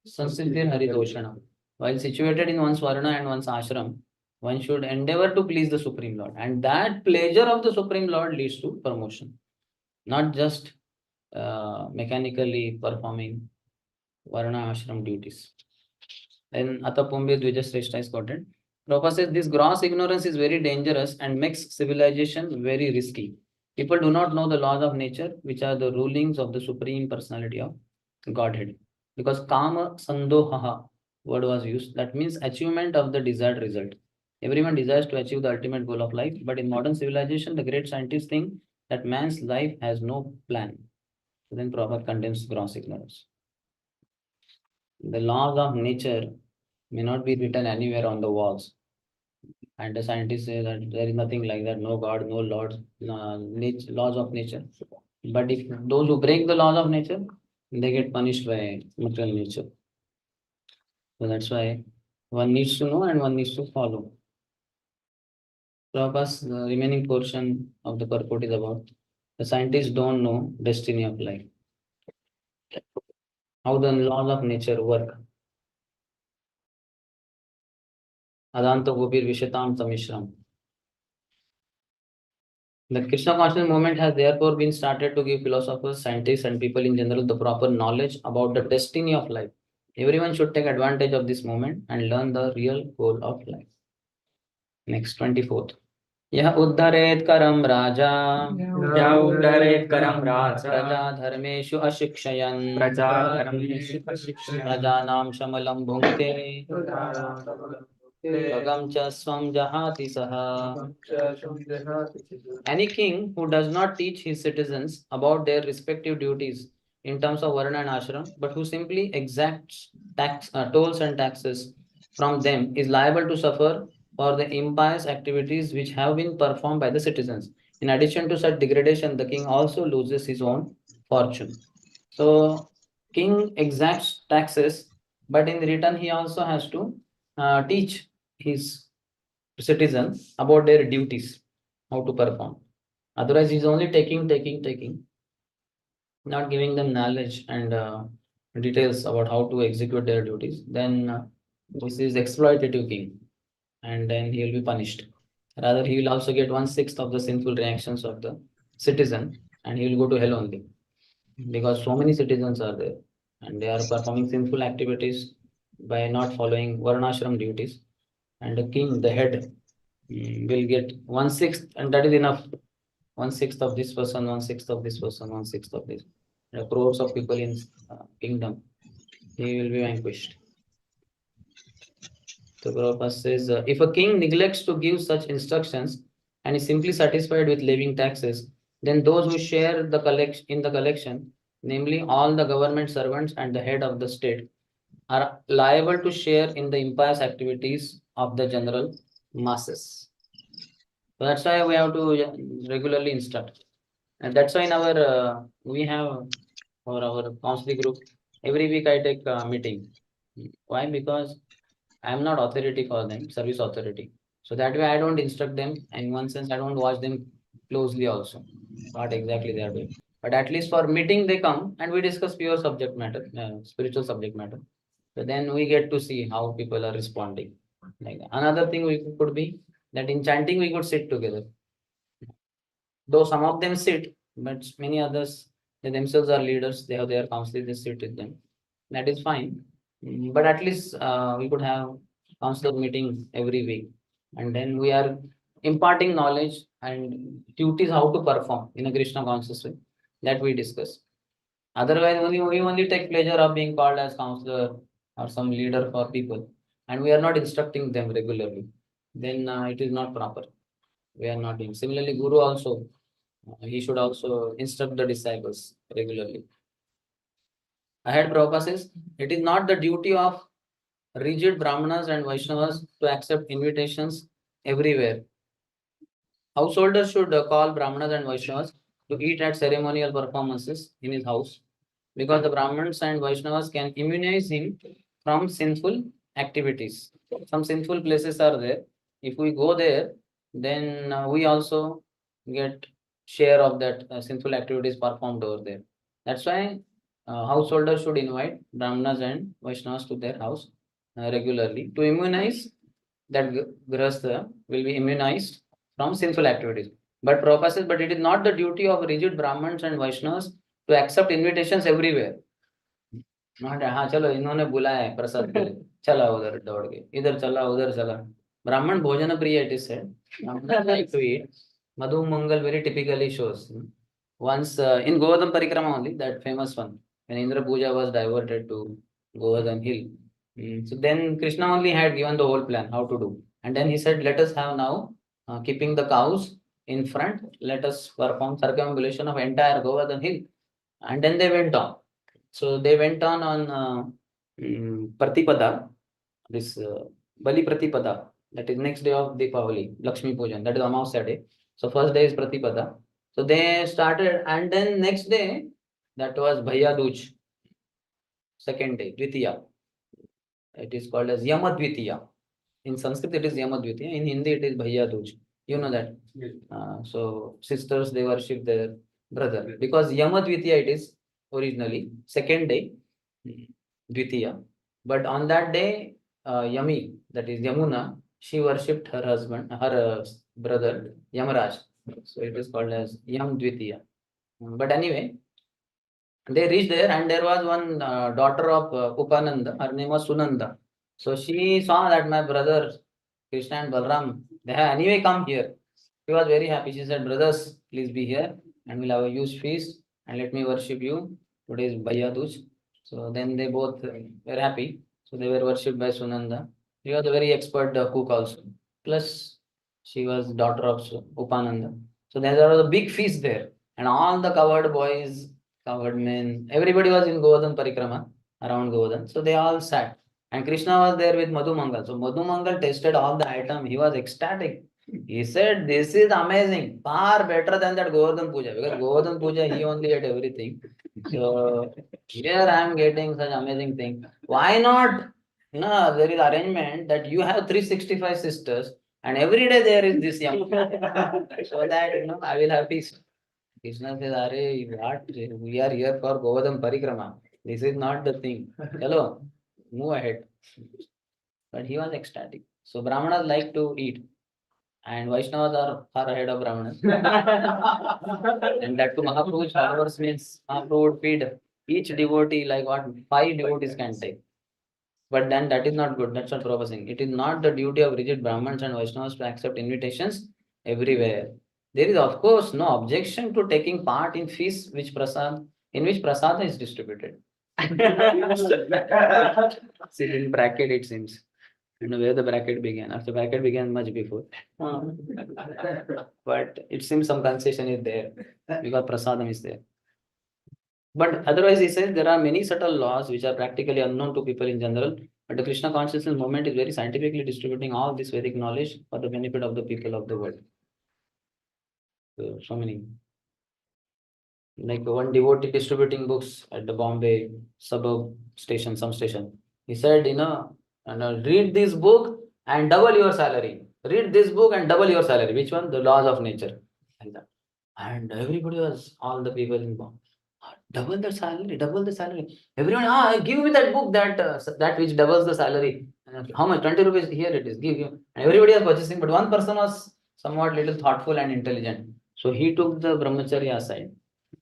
sansiddhir haridoshana. While situated in one's varna and one's ashram, one should endeavor to please the Supreme Lord. And that pleasure of the Supreme Lord leads to promotion. Not just mechanically performing varna ashram duties. Then Atapumbi Dvijashreshta is quoted. Prabhupada says this gross ignorance is very dangerous and makes civilization very risky. People do not know the laws of nature, which are the rulings of the Supreme Personality of Godhead. Because Kama Sandohaha word was used, that means achievement of the desired result. Everyone desires to achieve the ultimate goal of life, but in modern civilization, the great scientists think that man's life has no plan. So then Prabhupada condemns gross ignorance. The laws of nature may not be written anywhere on the walls. And the scientists say that there is nothing like that, no God, no Lord, laws of nature. But if those who break the laws of nature, they get punished by material nature. So that's why one needs to know and one needs to follow. Prabhupada's remaining portion of the purport is about the scientists don't know destiny of life. How the laws of nature work. Adanta Gopir Vishatam Tamishram. The Krishna consciousness movement has therefore been started to give philosophers, scientists, and people in general the proper knowledge about the destiny of life. Everyone should take advantage of this movement and learn the real goal of life. Next, 24th. यह उद्धरेत करम राजा
यः उद्धरेत् करं राजा
प्रजा धर्मेषु अशिक्षयन्
प्रजाधर्मेषु अशिक्षयन्
प्रजानां शमलं भुङ्क्ते स्वगं च स्वं जहाति सः. Any king who does not teach his citizens about their respective duties in terms of varna and ashram, but who simply exacts tolls and taxes from them, is liable to suffer for the impious activities which have been performed by the citizens. In addition to such degradation, the king also loses his own fortune. So, king exacts taxes, but in return, he also has to teach his citizens about their duties, how to perform. Otherwise, he's only taking, not giving them knowledge and details about how to execute their duties. Then this is exploitative king, and then he will be punished. Rather, he will also get 1/6 of the sinful reactions of the citizen, and he will go to hell only. Because so many citizens are there, and they are performing sinful activities by not following varnashram duties. And the king, the head, will get 1/6, and that is enough. 1/6 of this person, 1/6 of this person, 1/6 of this. There are crores of people in kingdom. He will be vanquished. So Prabhupada says, if a king neglects to give such instructions and is simply satisfied with levying taxes, then those who share the collection, namely all the government servants and the head of the state, are liable to share in the impious activities of the general masses. So that's why we have to regularly instruct. And that's why in our, we have for our counseling group, every week I take a meeting. Why? Because I am not authority for them, service authority. So that way I don't instruct them, and in one sense I don't watch them closely also, what exactly they are doing. But at least for meeting they come and we discuss pure subject matter, spiritual subject matter. So then we get to see how people are responding. Like that. Another thing we could be that in chanting we could sit together. Though some of them sit, but many others, they themselves are leaders, they have their counselors, they sit with them. That is fine. But at least we could have counselor meeting every week. And then we are imparting knowledge and duties how to perform in a Krishna conscious way that we discuss. Otherwise, we only take pleasure of being called as counselor or some leader for people, and we are not instructing them regularly. Then it is not proper. We are not doing. Similarly, Guru also, he should also instruct the disciples regularly. Ahead, Prabhupada says, it is not the duty of rigid Brahmanas and Vaishnavas to accept invitations everywhere. Householders should call Brahmanas and Vaishnavas to eat at ceremonial performances in his house, because the Brahmins and Vaishnavas can immunize him from sinful activities. Some sinful places are there. If we go there, then we also get share of that sinful activities performed over there. That's why householders should invite Brahmanas and Vaishnavas to their house regularly to immunize that grahastha will be immunized from sinful activities. But Prabhupada says, but it is not the duty of rigid Brahmins and Vaishnavas to accept invitations everywhere. not हाँ चलो इन्होंने बुलाया है प्रसाद के लिए चला उधर दौड़ के इधर चला उधर चला Brahman bhojana priya it is said. Brahmanas like to eat. Madhu Mangal very typically shows. Once in Govardhan Parikrama only, that famous one, when Indra Puja was diverted to Govardhan Hill. So then Krishna only had given the whole plan how to do. And then he said, let us have now keeping the cows in front, let us perform circumambulation of entire Govardhan Hill. And then they went on. So they went on Pratipada, this Bali Pratipada. That is next day of Deepavali, Lakshmi Pujan. That is Amavasya day. So first day is Pratipada. So they started, and then next day, that was Bhaiya Dooj. Second day, Dvitiya. It is called as Yamadvitiya. In Sanskrit, it is Yamadvitiya. In Hindi, it is Bhaiya Dooj. You know that.
Yes.
So sisters, they worship their brother. Because Yamadvitiya it is originally. Second day, Dvitiya. But on that day, Yami, that is Yamuna, she worshipped her husband, her brother, Yamaraj. So it is called as Yam Dvitiya. But anyway, they reached there, and there was one daughter of Upananda. Her name was Sunanda. So she saw that my brother Krishna and Balram, they have anyway come here. She was very happy. She said, brothers, please be here, and we'll have a huge feast, and let me worship you. Today is Bhaiya Dooj. So then they both were happy. So they were worshipped by Sunanda. She was a very expert cook also. Plus, she was daughter of Upananda. So there was a big feast there. And all the covered boys, covered men, everybody was in Govardhan Parikrama, around Govardhan. So they all sat. And Krishna was there with Madhu Mangal. So Madhu Mangal tasted all the item. He was ecstatic. He said, this is amazing. Far better than that Govardhan Puja. Because Govardhan Puja, he only ate everything. So here I am getting such amazing thing. Why not? No, there is arrangement that you have 365 sisters and every day there is this yam. So that, I will have peace. Krishna says, Are, what? We are here for Govardhan Parikrama. This is not the thing. Hello, move ahead. But he was ecstatic. So Brahmanas like to eat. And Vaishnavas are far ahead of Brahmanas. And that to Mahaprabhu's followers means Mahaprabhu would feed each devotee like what 5 devotees can take. But then that is not good. That's what Prabhupada is saying. It is not the duty of rigid Brahmins and Vaishnavas to accept invitations everywhere. There is of course no objection to taking part in feasts in which prasada is distributed. See, in bracket it seems. You know where the bracket began. After bracket began much before. But it seems some concession is there because prasadam is there. But otherwise, he says there are many subtle laws which are practically unknown to people in general. But the Krishna consciousness movement is very scientifically distributing all this Vedic knowledge for the benefit of the people of the world. So many. Like one devotee distributing books at the Bombay suburb station, some station. He said, read this book and double your salary. Read this book and double your salary. Which one? The laws of nature. Like that. And everybody was, all the people in Bombay. Double the salary, double the salary. Everyone, give me that book that which doubles the salary. How much? 20 rupees. Here it is. Give you. And everybody was purchasing, but one person was somewhat little thoughtful and intelligent. So he took the brahmacharya aside,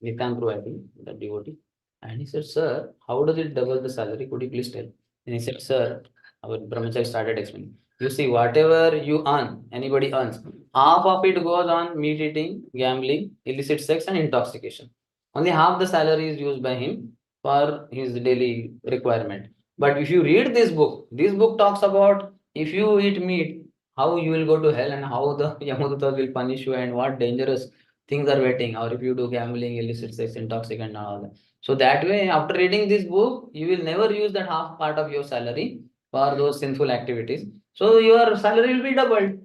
Nityampru, I think, the devotee, and he said, "Sir, how does it double the salary? Could you please tell?" And he said, "Sir," our brahmacharya started explaining. You see, whatever you earn, anybody earns, half of it goes on meat eating, gambling, illicit sex, and intoxication. Only half the salary is used by him for his daily requirement. But if you read this book talks about if you eat meat, how you will go to hell and how the Yamadutas will punish you and what dangerous things are waiting, or if you do gambling, illicit sex, intoxicant and all that. So that way, after reading this book, you will never use that half part of your salary for those sinful activities. So your salary will be doubled.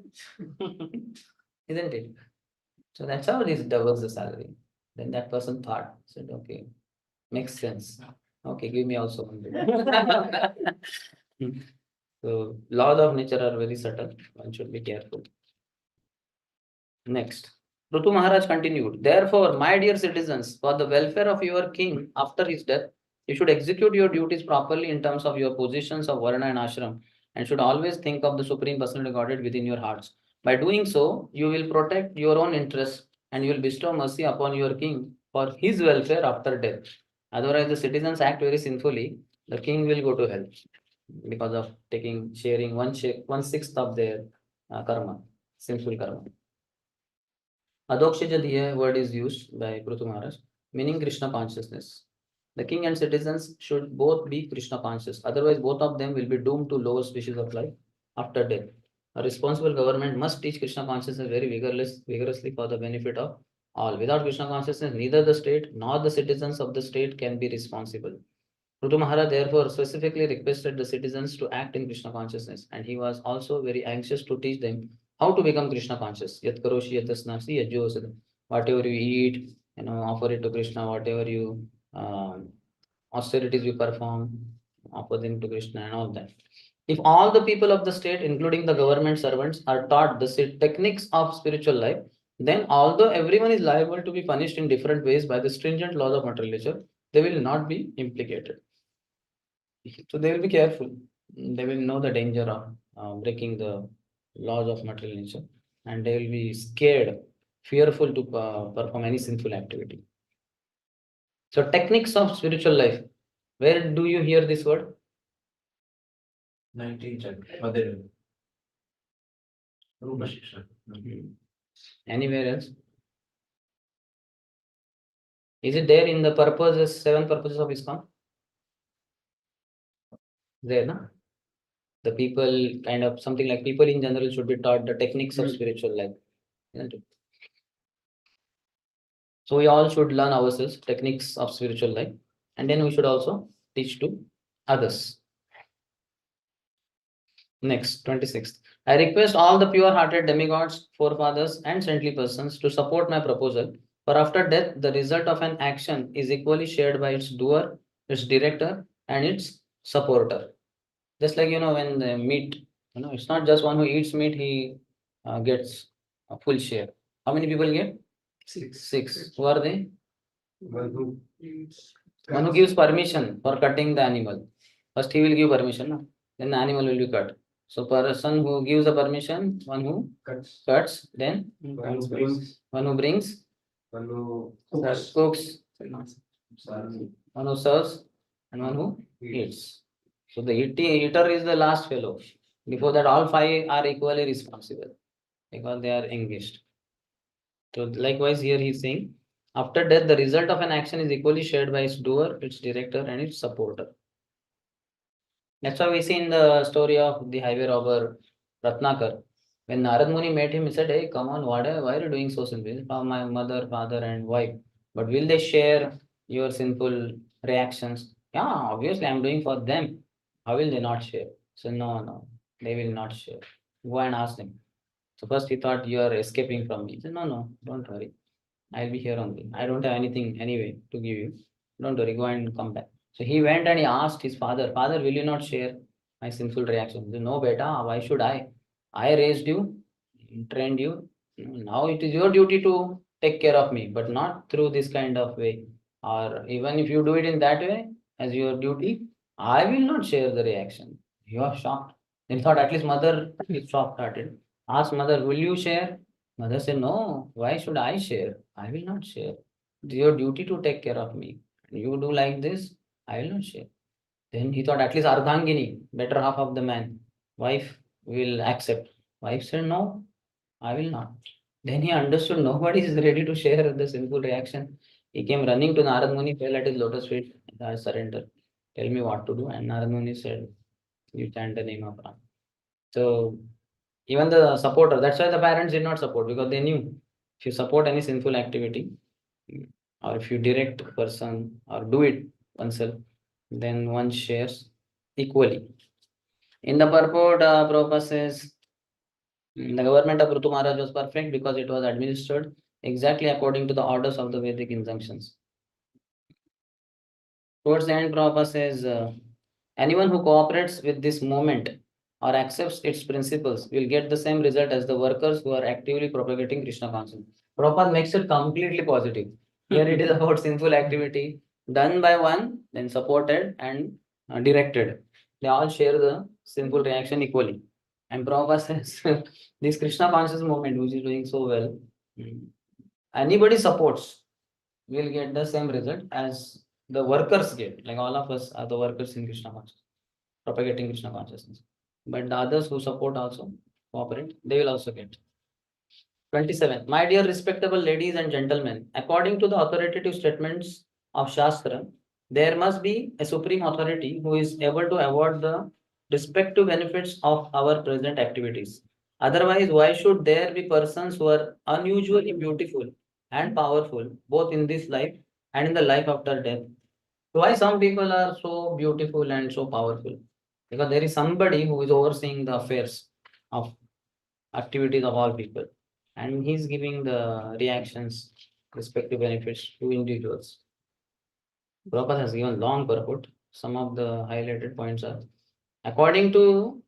Isn't it? So that's how this doubles the salary. Then that person thought, said, okay, makes sense. Okay, give me also one. So laws of nature are very subtle. One should be careful. Next. Rutu Maharaj continued, therefore, my dear citizens, for the welfare of your king after his death, you should execute your duties properly in terms of your positions of Varna and Ashram, and should always think of the Supreme Personality of Godhead within your hearts. By doing so, you will protect your own interests and you will bestow mercy upon your king for his welfare after death. Otherwise, the citizens act very sinfully, the king will go to hell because of sharing 1/6 of their karma, sinful karma. Adokshajadiya word is used by Prutu Maharaj, meaning Krishna consciousness. The king and citizens should both be Krishna conscious. Otherwise, both of them will be doomed to lower species of life after death. A responsible government must teach Krishna consciousness very vigorously for the benefit of all. Without Krishna consciousness, neither the state nor the citizens of the state can be responsible. Prutu Maharaj therefore specifically requested the citizens to act in Krishna consciousness, and he was also very anxious to teach them how to become Krishna conscious. Yat karoshi yat asnasi yajyosadam. Whatever you eat, offer it to Krishna. Whatever you austerities you perform, offer them to Krishna and all that. If all the people of the state, including the government servants, are taught the techniques of spiritual life, then although everyone is liable to be punished in different ways by the stringent laws of material nature, they will not be implicated. So they will be careful. They will know the danger of breaking the laws of material nature, and they will be scared, fearful to perform any sinful activity. So techniques of spiritual life. Where do you hear this word?
19th chapter. Rupa Shiksha.
Anywhere else? Is it there in the purposes, 7 purposes of ISKCON? There, no? The people, kind of something like people in general should be taught the techniques of spiritual life. Isn't it? So we all should learn ourselves techniques of spiritual life, and then we should also teach to others. Next, 26th. I request all the pure-hearted demigods, forefathers, and saintly persons to support my proposal. For after death, the result of an action is equally shared by its doer, its director, and its supporter. Just like, when the meat, it's not just one who eats meat, he gets a full share. How many people get? 6. Who are they?
One who
One who gives permission for cutting the animal. First, he will give permission, no? Then the animal will be cut. So, person who gives the permission, one who cuts, then
one who brings,
one who brings,
one who
cooks,
serves,
one who serves, and one who eats. So the eater is the last fellow. Before that, all 5 are equally responsible because they are engaged. So likewise, here he is saying, after death, the result of an action is equally shared by its doer, its director, and its supporter. That's why we see in the story of the highway robber Ratnakar. When Narad Muni met him, he said, hey, come on, why are you doing so sinful? For my mother, father, and wife. But will they share your sinful reactions? Yeah, obviously, I'm doing for them. How will they not share? So, no, they will not share. Go and ask them. So, first he thought you are escaping from me. He said, no, don't worry. I'll be here only. I don't have anything anyway to give you. Don't worry, go and come back. So he went and he asked his father, Father, will you not share my sinful reactions? He said, no, beta, why should I? I raised you, trained you. Now it is your duty to take care of me, but not through this kind of way. Or even if you do it in that way, as your duty, I will not share the reaction. You are shocked. Then he thought, at least mother is shocked-hearted. Asked mother, will you share? Mother said, no, why should I share? I will not share. It is your duty to take care of me. You do like this, I will not share. Then he thought, at least Ardhangini, better half of the man, wife will accept. Wife said, no, I will not. Then he understood nobody is ready to share the sinful reaction. He came running to Narad Muni, fell at his lotus feet. I surrender. Tell me what to do. And Narad Muni said, you chant the name of Ram. So even the supporter, that's why the parents did not support, because they knew if you support any sinful activity, or if you direct a person or do it oneself, then one shares equally. In the purport, Prabhupada says, the government of Rutu Maharaj was perfect because it was administered exactly according to the orders of the Vedic injunctions. Towards the end, Prabhupada says, anyone who cooperates with this movement or accepts its principles will get the same result as the workers who are actively propagating Krishna consciousness. Prabhupada makes it completely positive. Here it is about sinful activity done by one, then supported and directed. They all share the sinful reaction equally. And Prabhupada says, this Krishna conscious movement, which is doing so well, anybody supports will get the same result as the workers get. Like all of us are the workers in Krishna consciousness, propagating Krishna consciousness. But the others who support also, cooperate, they will also get. 27. My dear respectable ladies and gentlemen, according to the authoritative statements of Shastra, there must be a supreme authority who is able to award the respective benefits of our present activities. Otherwise, why should there be persons who are unusually beautiful and powerful, both in this life and in the life after death? Why some people are so beautiful and so powerful? Because there is somebody who is overseeing the affairs of activities of all people, and he's giving the reactions, respective benefits to individuals. Prabhupada has given long purport. Some of the highlighted points are, according to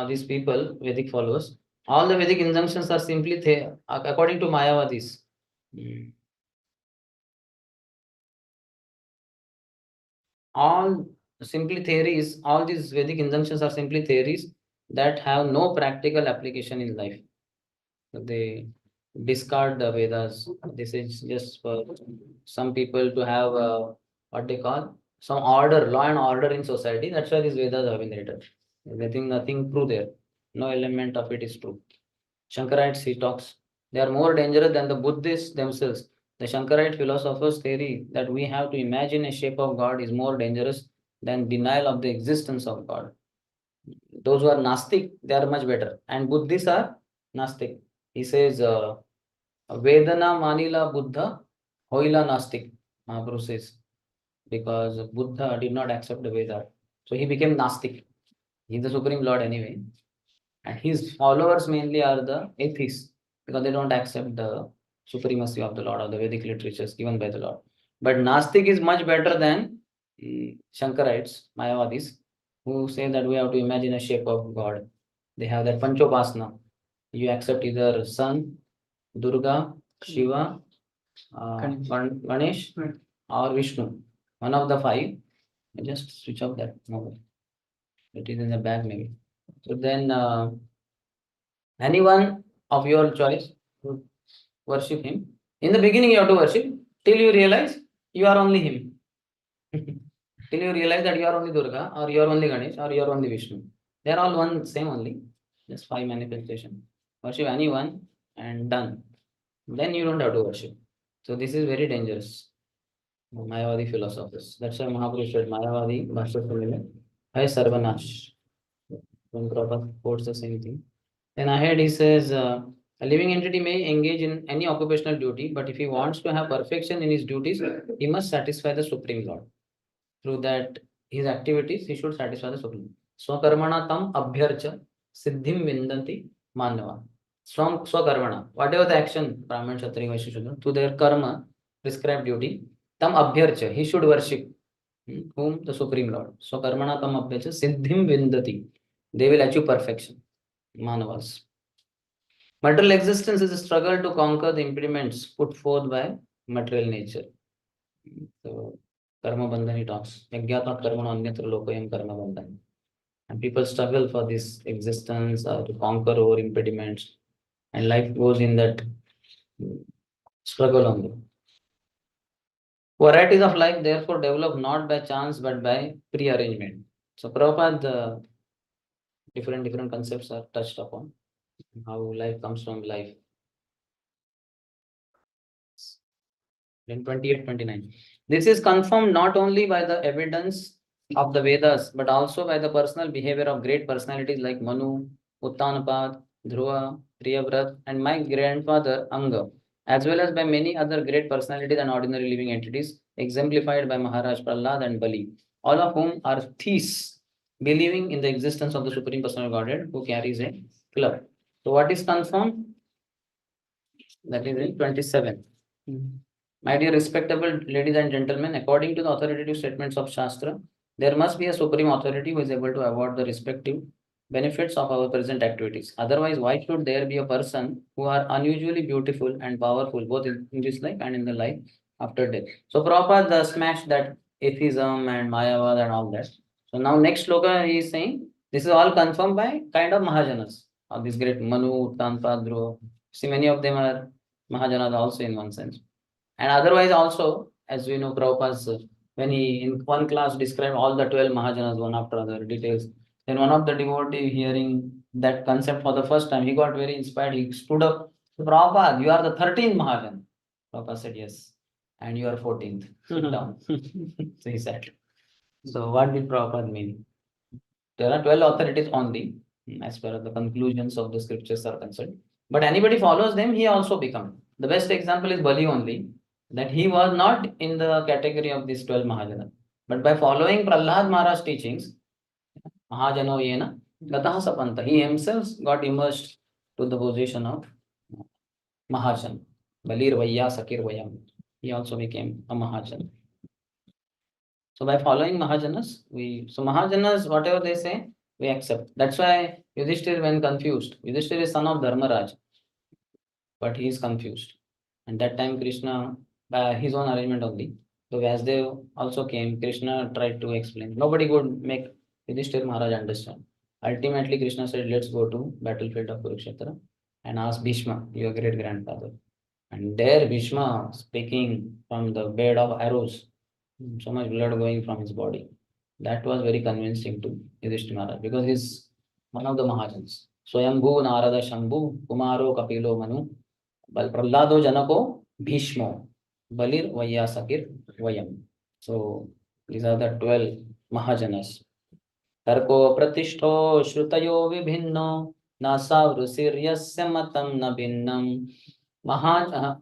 these people, Vedic followers, all the Vedic injunctions are simply according to Mayavadis. All simply theories, all these Vedic injunctions are simply theories that have no practical application in life. They discard the Vedas. This is just for some people to have what they call some order, law and order in society. That's why these Vedas have been written. Nothing true there. No element of it is true. Shankarites, he talks, they are more dangerous than the Buddhists themselves. The Shankarite philosophers' theory that we have to imagine a shape of God is more dangerous than denial of the existence of God. Those who are Nastic, they are much better. And Buddhists are Nastic. He says, Vedana Manila Buddha, Hoila Nastic. Mahaprabhu says, because Buddha did not accept the Veda. So he became Nastic. He is the Supreme Lord anyway. And his followers mainly are the atheists, because they don't accept the supremacy of the Lord or the Vedic literatures given by the Lord. But Nastic is much better than Shankarites, Mayavadis, who say that we have to imagine a shape of God. They have that Panchopasana. You accept either Sun, Durga, Shiva, Ganesh, or Vishnu. One of the five. Just switch off that mobile. It is in the bag maybe. So then anyone of your choice would worship him. In the beginning you have to worship till you realize you are only him. Till you realize that you are only Durga, or you are only Ganesh, or you are only Vishnu. They are all one same only. Just five manifestation. Worship anyone and done. Then you don't have to worship. So this is very dangerous. Mayavadi philosophers. That's why Mahaprabhu said Mayavadi Bhashya Hai Sarvanash. When Prabhupada quotes the same thing. Then ahead he says, a living entity may engage in any occupational duty, but if he wants to have perfection in his duties, he must satisfy the Supreme Lord. Through that, his activities, he should satisfy the Supreme. Swakarmana tam abhyarcha siddhim vindanti manava. Swakarmana, whatever the action, Brahman, Kshatriya, Vaishya, Shudra, to their karma, prescribed duty, tam abhyarcha, he should worship. Whom? The Supreme Lord. Swakarmana tam abhyarcha siddhim vindati. They will achieve perfection. Manavas. Material existence is a struggle to conquer the impediments put forth by material nature. So, karma bandhan he talks. Yajnata karma anyatra lokayam karma bandhan. And people struggle for this existence to conquer over impediments. And life goes in that struggle only. Varieties of life therefore develop not by chance but by prearrangement. So Prabhupada, different concepts are touched upon. How life comes from life. In 28-29. This is confirmed not only by the evidence of the Vedas, but also by the personal behavior of great personalities like Manu, Uttanapad, Dhruva, Priyavrat, and my grandfather Anga, as well as by many other great personalities and ordinary living entities, exemplified by Maharaj Prahlad and Bali, all of whom are theists, believing in the existence of the Supreme Personal Godhead who carries a club. So what is confirmed? That is in 27. My dear respectable ladies and gentlemen, according to the authoritative statements of Shastra, there must be a supreme authority who is able to award the respective benefits of our present activities. Otherwise, why should there be a person who are unusually beautiful and powerful both in this life and in the life after death? So Prabhupada smashed that atheism and Mayavad and all that. So now next sloka he is saying this is all confirmed by kind of Mahajanas. This great Manu, Tanpadru. See, many of them are Mahajanas also in one sense. And otherwise also, as we know, Prabhupada's, when he in one class described all the 12 Mahajanas one after other details, then one of the devotee hearing that concept for the first time, he got very inspired. He stood up, Prabhupada, you are the 13th Mahajan. Prabhupada said, yes, and you are 14th. Sit down. So he said. So what did Prabhupada mean? There are 12 authorities only, as per the conclusions of the scriptures are concerned. But anybody follows them, he also become. The best example is Bali only, that he was not in the category of these 12 Mahajana. But by following Prahlad Maharaj's teachings, Mahajano Yena, Gataha Sapanta, he himself got immersed to the position of Mahajan. Balir Vaya Sakir Vayam. He also became a Mahajan. So by following Mahajanas, Mahajanas, whatever they say, we accept. That's why Yudhishthir when confused. Yudhishthir is son of Dharmaraj, but he is confused. And that time Krishna, by his own arrangement only. So Vyasdev also came. Krishna tried to explain. Nobody could make Yudhishthir Maharaj understand. Ultimately, Krishna said, let's go to battlefield of Kurukshetra and ask Bhishma, your great grandfather. And there Bhishma speaking from the bed of arrows, so much blood going from his body. That was very convincing to Yudhishthira Maharaj because he's one of the Mahajans. Swayambhu Narada Shambhu Kumaro Kapilo Manu Bal Prahlado Janako Bhishmo Balir Vayasakir Vayam. So these are the 12 Mahajanas. Tarko Pratishto Shrutayo Vibhinno Nasa Vrusiryasya Matam Na Bhinnam Mahaj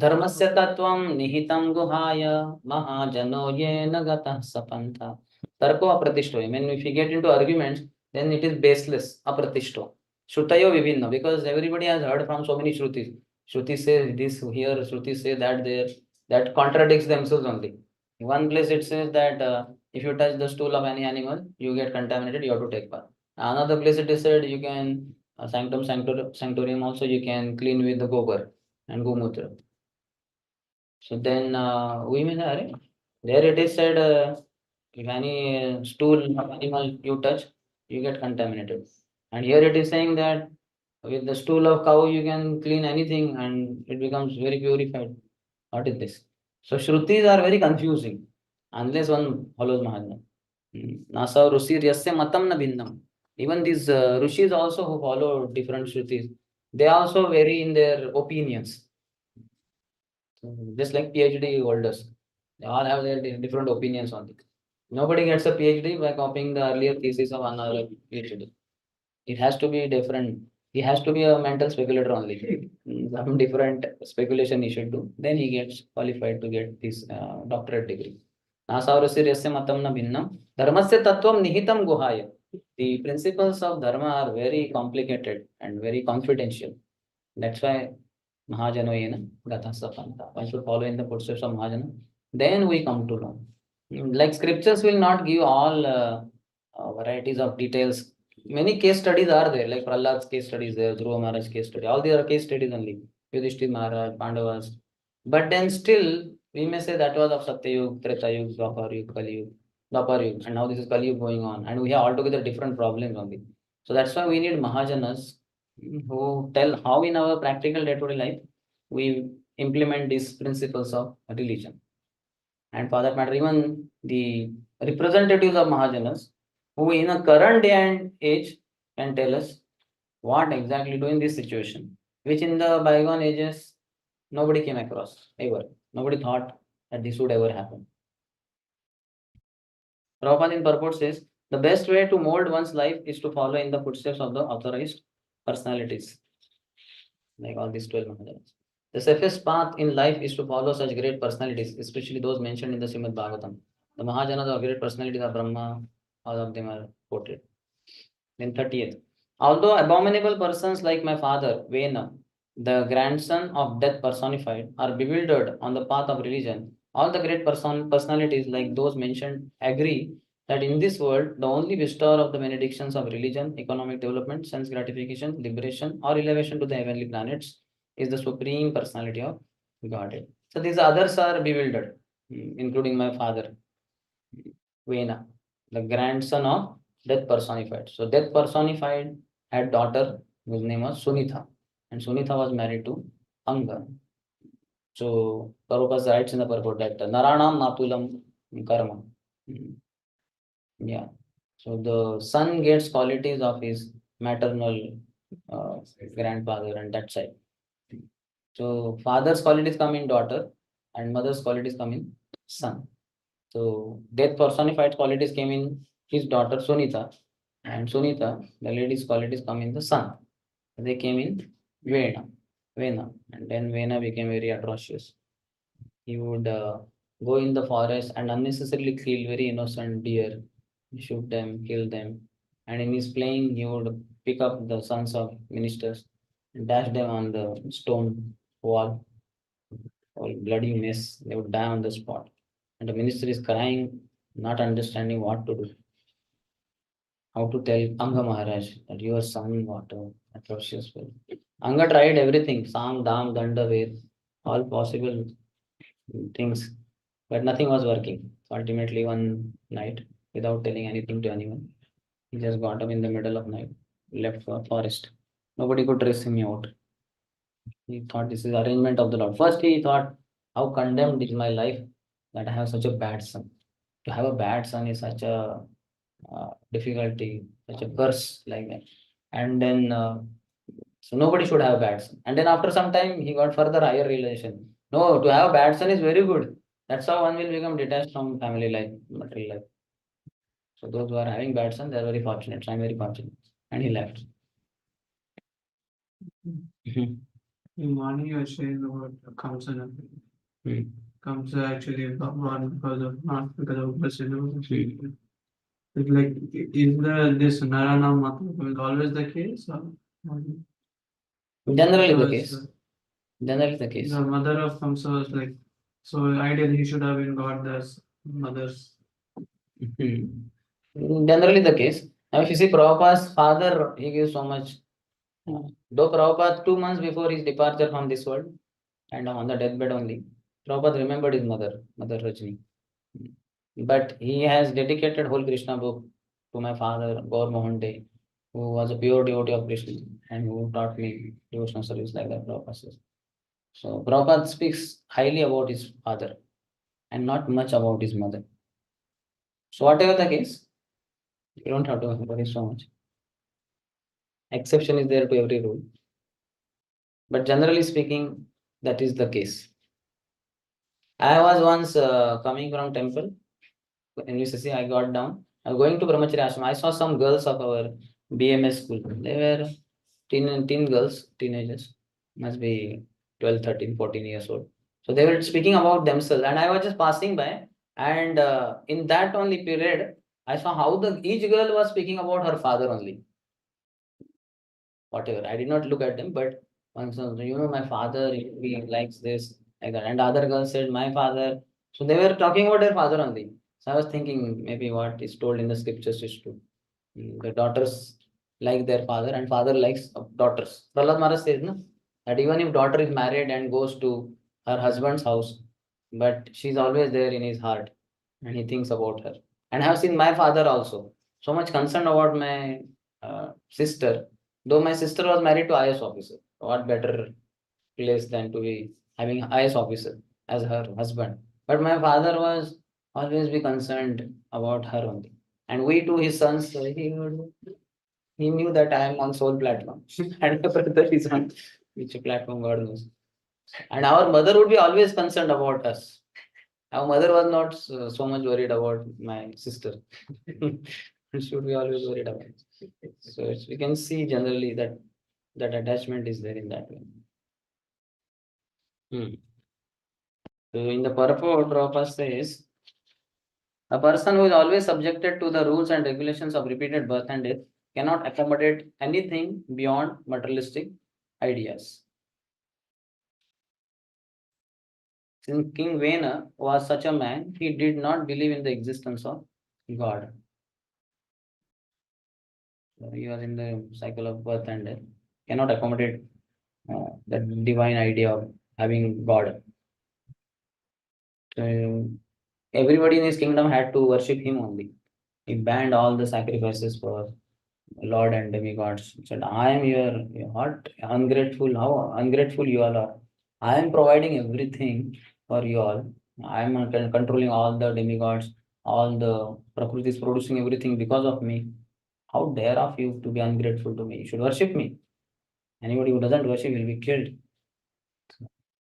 Dharmasya Tattvam Nihitam Guhaya Mahajano Yena Gatah Sapantha. Tarko apratishto. I mean, if you get into arguments, then it is baseless. Apratishto. Shrutayo Vivinna. Because everybody has heard from so many Shrutis. Shruti says this here, Shruti say that there. That contradicts themselves only. In one place it says that if you touch the stool of any animal, you get contaminated, you have to take bath. Another place it is said you can, sanctorium also, you can clean with the gobar and gomutra. So then we may say, there it is said, if any stool of animal you touch, you get contaminated. And here it is saying that with the stool of cow, you can clean anything and it becomes very purified. What is this? So Shrutis are very confusing unless one follows Mahajana. Nasa Rusi Ryasya Matam Na Bhinnam. Even these Rishis also who follow different Shrutis, they also vary in their opinions. Just like PhD holders, they all have their different opinions on it. Nobody gets a PhD by copying the earlier thesis of another PhD. It has to be different. He has to be a mental speculator only. Some different speculation he should do. Then he gets qualified to get this doctorate degree. Nasaurasya matam na bhinnam. Dharmasya tattvam nihitam guhaya. The principles of dharma are very complicated and very confidential. That's why Mahajanoyena Gathasapanta. One should follow in the footsteps of Mahajana. Then we come to know. Like scriptures will not give all varieties of details. Many case studies are there, like Prahlad's case studies there, Dhruva Maharaj's case study. All these are case studies only. Yudhishthira Maharaj, Pandavas. But then still, we may say that was of Satyayug, Tretayug, Dwapar Kali Yug, and now this is Kali Yug going on. And we have altogether different problems only. So that's why we need Mahajanas who tell how in our practical day-to-day life we implement these principles of religion. And for that matter, even the representatives of Mahajanas, who in a current day and age can tell us what exactly do in this situation, which in the bygone ages nobody came across ever. Nobody thought that this would ever happen. Prabhupada in purport says, the best way to mold one's life is to follow in the footsteps of the authorized personalities, like all these 12 Mahajanas. The safest path in life is to follow such great personalities, especially those mentioned in the Srimad Bhagavatam. The Mahajanas are great personalities of Brahma, all of them are quoted. Then 30th. Although abominable persons like my father, Vena, the grandson of death personified, are bewildered on the path of religion. All the great personalities like those mentioned agree that in this world, the only bestower of the benedictions of religion, economic development, sense gratification, liberation, or elevation to the heavenly planets is the supreme personality of Godhead. So these others are bewildered, including my father, Vena, the grandson of death personified. So death personified had daughter whose name was Sunitha, and Sunitha was married to Anga. So Prabhupada writes in the purport that Naranam Matulam Karma. Yeah. So the son gets qualities of his maternal grandfather and that side. So father's qualities come in daughter and mother's qualities come in son. So death personified qualities came in his daughter Sunita, and Sunita, the lady's qualities come in the son. They came in Vena, and then Vena became very atrocious. He would go in the forest and unnecessarily kill very innocent deer, shoot them, kill them, and in his playing he would pick up the sons of ministers and dash them on the stone wall, all bloody mess. They would die on the spot. And the minister is crying, not understanding what to do. How to tell Anga Maharaj that your son what a atrocious way. Anga tried everything, Sam, Dam, Danda, Ved, all possible things, but nothing was working. So ultimately, one night, without telling anything to anyone, he just got up in the middle of night, left for forest. Nobody could trace him out. He thought this is arrangement of the Lord. First, he thought, how condemned is my life that I have such a bad son. To have a bad son is such a difficulty, such a curse like that. And then, so nobody should have a bad son. And then after some time, he got further higher realization. No, to have a bad son is very good. That's how one will become detached from family life, material life. So those who are having bad son, they are very fortunate. So I'm very fortunate. And he left.
In morning you are saying about Kamsa and everything. Kamsa actually born because of not because of blessing. It's like is there this Narana Mata always the case? Or?
Generally the
Because,
case. Generally the case.
The mother of Kamsa was like, so ideally he should have been got this mother's.
Generally the case. Now if you see Prabhupada's father, he gives so much. Though Prabhupada 2 months before his departure from this world and on the deathbed only, Prabhupada remembered his mother, Mother Rajni. But he has dedicated whole Krishna book to my father, Gaur Mohan De, who was a pure devotee of Krishna and who taught me devotional service like that, Prabhupada says. So Prabhupada speaks highly about his father and not much about his mother. So whatever the case, you don't have to worry so much. Exception is there to every rule. But generally speaking, that is the case. I was once coming from temple in UCC, I got down. I was going to Brahmacharya Ashram. I saw some girls of our BMS school. They were teen girls, teenagers, must be 12, 13, 14 years old. So they were speaking about themselves, and I was just passing by. And in that only period, I saw how each girl was speaking about her father only. Whatever. I did not look at them, but one said, my father, he likes this, like that. And the other girl said, my father. So they were talking about their father only. So I was thinking maybe what is told in the scriptures is true. The daughters like their father and father likes daughters. Prahlad Maharaj says no, that even if daughter is married and goes to her husband's house, but she's always there in his heart and he thinks about her. And I have seen my father also so much concerned about my sister. Though my sister was married to IS officer, what better place than to be having IS officer as her husband. But my father was always be concerned about her only. And we too, his sons, he knew that I am on soul platform. And my brother is on which platform God knows. And our mother would be always concerned about us. Our mother was not so much worried about my sister. She would be always worried about it. So we can see generally that attachment is there in that way. So in the purport, Prabhupada says, a person who is always subjected to the rules and regulations of repeated birth and death cannot accommodate anything beyond materialistic ideas. Since King Vena was such a man, he did not believe in the existence of God. So he was in the cycle of birth and death, cannot accommodate that divine idea of having God. So everybody in his kingdom had to worship him only. He banned all the sacrifices for Lord and demigods. He said, I am your what ungrateful, how ungrateful you all are. I am providing everything for you all. I am controlling all the demigods, all the Prakriti is producing everything because of me. How dare of you to be ungrateful to me? You should worship me. Anybody who doesn't worship will be killed.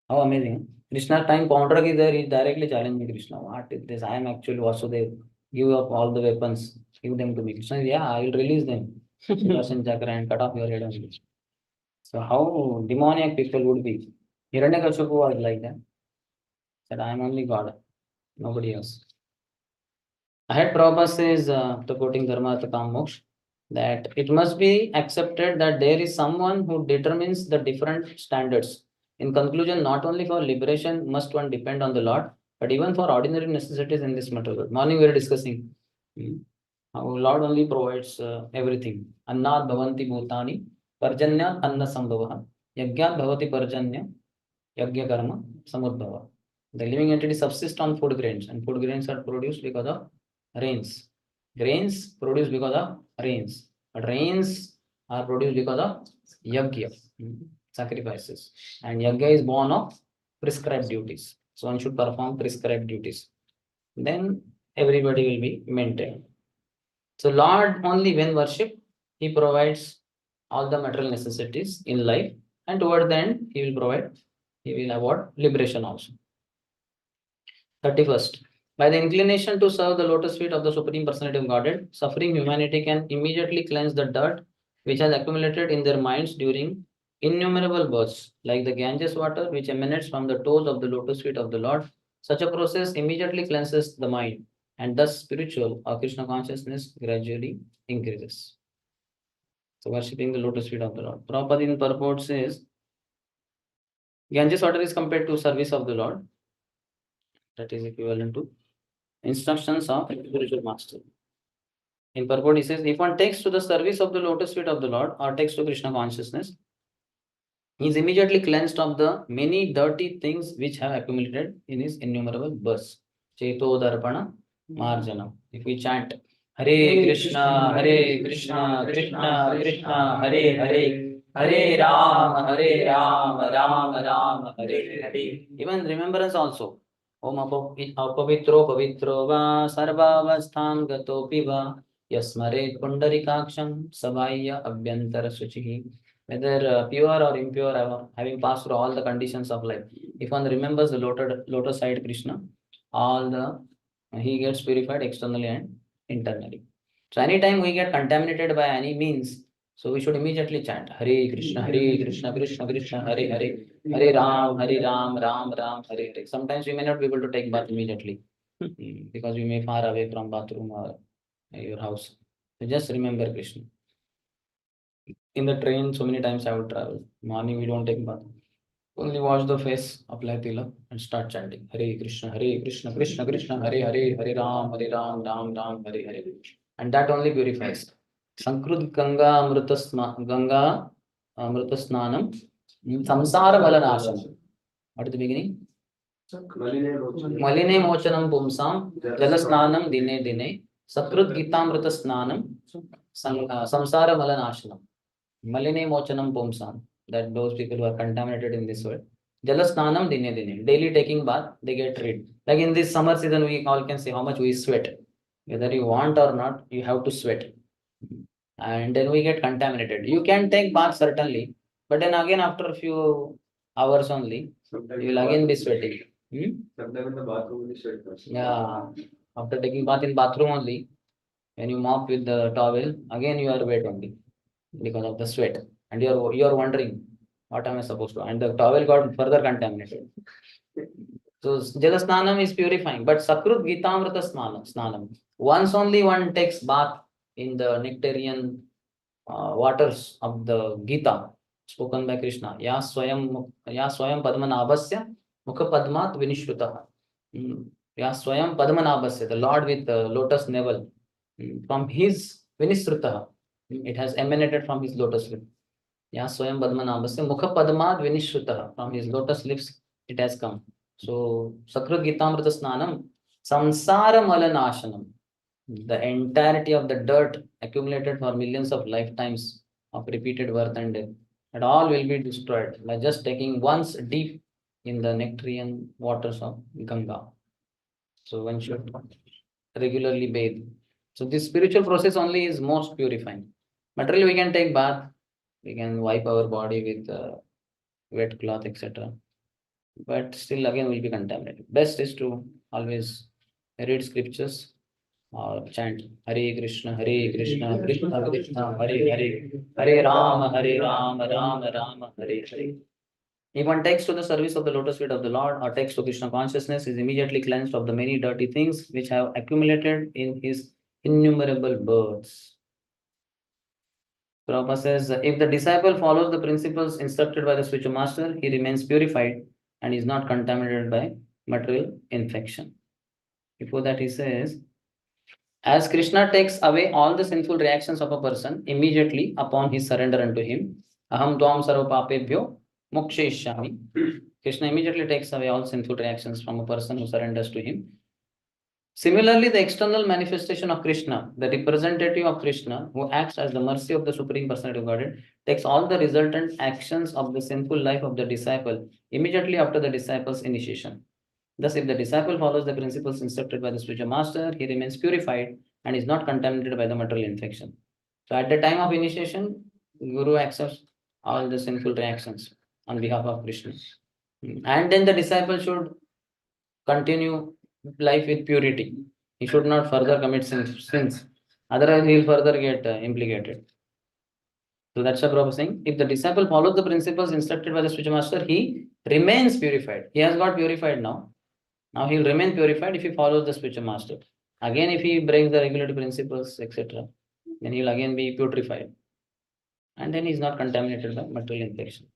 How amazing. Krishna's time Paundrak is there, he directly challenging Krishna. What is this? I am actually Vasudev. Give up all the weapons, give them to me. Krishna says, yeah, I will release them. Sudarshan Chakra and cut off your head only. So how demoniac people would be. Hiranyakashipu was like that. Said, I am only God, nobody else. Ahead Prabhupada says, after quoting Dharma Artha Kama Moksha, that it must be accepted that there is someone who determines the different standards. In conclusion, not only for liberation must one depend on the Lord, but even for ordinary necessities in this material world. Morning we were discussing how Lord only provides everything. Annad bhavanti bhutani, parjanya anna sambhava, yagyat bhavati parjanya, yagya karma samudbhava. The living entity subsists on food grains, and food grains are produced because of rains. Grains produced because of rains, but rains are produced because of yagya, sacrifices. And yagya is born of prescribed duties. So one should perform prescribed duties. Then everybody will be maintained. So Lord only when worshipped, he provides all the material necessities in life, and toward the end, he will award liberation also. 31st. By the inclination to serve the lotus feet of the Supreme Personality of Godhead, suffering humanity can immediately cleanse the dirt which has accumulated in their minds during innumerable births, like the Ganges water which emanates from the toes of the lotus feet of the Lord. Such a process immediately cleanses the mind, and thus spiritual or Krishna consciousness gradually increases. So, worshipping the lotus feet of the Lord. Prabhupada in purport says, Ganges water is compared to service of the Lord. That is equivalent to instructions of spiritual master. In purport, he says, if one takes to the service of the lotus feet of the Lord or takes to Krishna consciousness, he is immediately cleansed of the many dirty things which have accumulated in his innumerable births. Cheto Darpana Marjana. If we chant Hare Krishna, Krishna Krishna, Hare Hare, Hare Ram, Ram Ram, Hare Hare. Even remembrance also. Om apavitro pavitro va sarvavastham gatopi va yasmare pundarikaksham sabaya abhyantara suchihi. Whether pure or impure, having passed through all the conditions of life, if one remembers the lotus side Krishna, he gets purified externally and internally. So anytime we get contaminated by any means, so we should immediately chant Hare Krishna, Krishna Krishna, Hare Hare, Hare Ram, Ram Ram, Hare Hare. Sometimes we may not be able to take bath immediately because we may far away from bathroom or your house. So just remember Krishna. In the train, so many times I would travel. Morning we don't take bath. Only wash the face, apply tilak, and start chanting Hare Krishna, Krishna Krishna, Hare Hare, Hare Ram, Ram Ram, Hare Hare. And that only purifies. Sankrut Ganga Amrita Snanam Samsara Balanashanam. What is the beginning? Maline Mochanam Pumsam Jalasnanam Dine Dine Sakrut Gitamrita Snanam Samsara Balanashanam. Maline Mochanam Pumsam. That those people who are contaminated in this world. Jalasnanam Dine Dine. Daily taking bath, they get rid. Like in this summer season, we all can see how much we sweat. Whether you want or not, you have to sweat. And then we get contaminated. You can take bath certainly, but then again after a few hours only, you will again be sweating.
Sometimes in the bathroom, we sweat.
Yeah, after taking bath in bathroom only, when you mop with the towel, again you are wet only because of the sweat, and you are wondering, what am I supposed to? And the towel got further contaminated. So Jalasnanam is purifying, but Sakrut Gitamrita Snanam. Once only one takes bath in the nectarian waters of the Gita spoken by Krishna. Ya Swayam Padmanabhasya Mukha Padmat Vinishrutaha. Ya Swayam Padmanabhasya, the Lord with the lotus navel. From his Vinishrutaha, it has emanated from his lotus lips. Ya Swayam Padmanabhasya, Mukha Padmat Vinishrutaha. From his lotus lips, it has come. So, Sakrat Gitamrita Snanam, Samsara Malanashanam. The entirety of the dirt accumulated for millions of lifetimes of repeated birth and death, and all will be destroyed by just taking once deep in the nectarian waters of Ganga. So one should regularly bathe. So this spiritual process only is most purifying. Materially, we can take bath, we can wipe our body with wet cloth, etc. But still, again, will be contaminated. Best is to always read scriptures or chant Hare Krishna, Krishna Krishna, Hare Hare, Hare Rama, Rama Rama, Hare Hare. If one takes to the service of the lotus feet of the Lord or takes to Krishna consciousness, is immediately cleansed of the many dirty things which have accumulated in his innumerable births. Prabhupada says, if the disciple follows the principles instructed by the spiritual master, he remains purified and is not contaminated by material infection. Before that, he says, as Krishna takes away all the sinful reactions of a person immediately upon his surrender unto him, aham dvam sarva papebhyo mokshayishyami. Krishna immediately takes away all sinful reactions from a person who surrenders to him. Similarly, the external manifestation of Krishna, the representative of Krishna, who acts as the mercy of the Supreme Personality of Godhead, takes all the resultant actions of the sinful life of the disciple immediately after the disciple's initiation. Thus, if the disciple follows the principles instructed by the spiritual master, he remains purified and is not contaminated by the material infection. So, at the time of initiation, Guru accepts all the sinful reactions on behalf of Krishna. And then the disciple should continue life with purity. He should not further commit sins. Otherwise, he will further get implicated. So that's what Prabhupada is saying. If the disciple follows the principles instructed by the spiritual master, he remains purified. He has got purified now. Now he will remain purified if he follows the spiritual master. Again, if he breaks the regulatory principles, etc., then he will again be putrefied. And then he is not contaminated by material infection.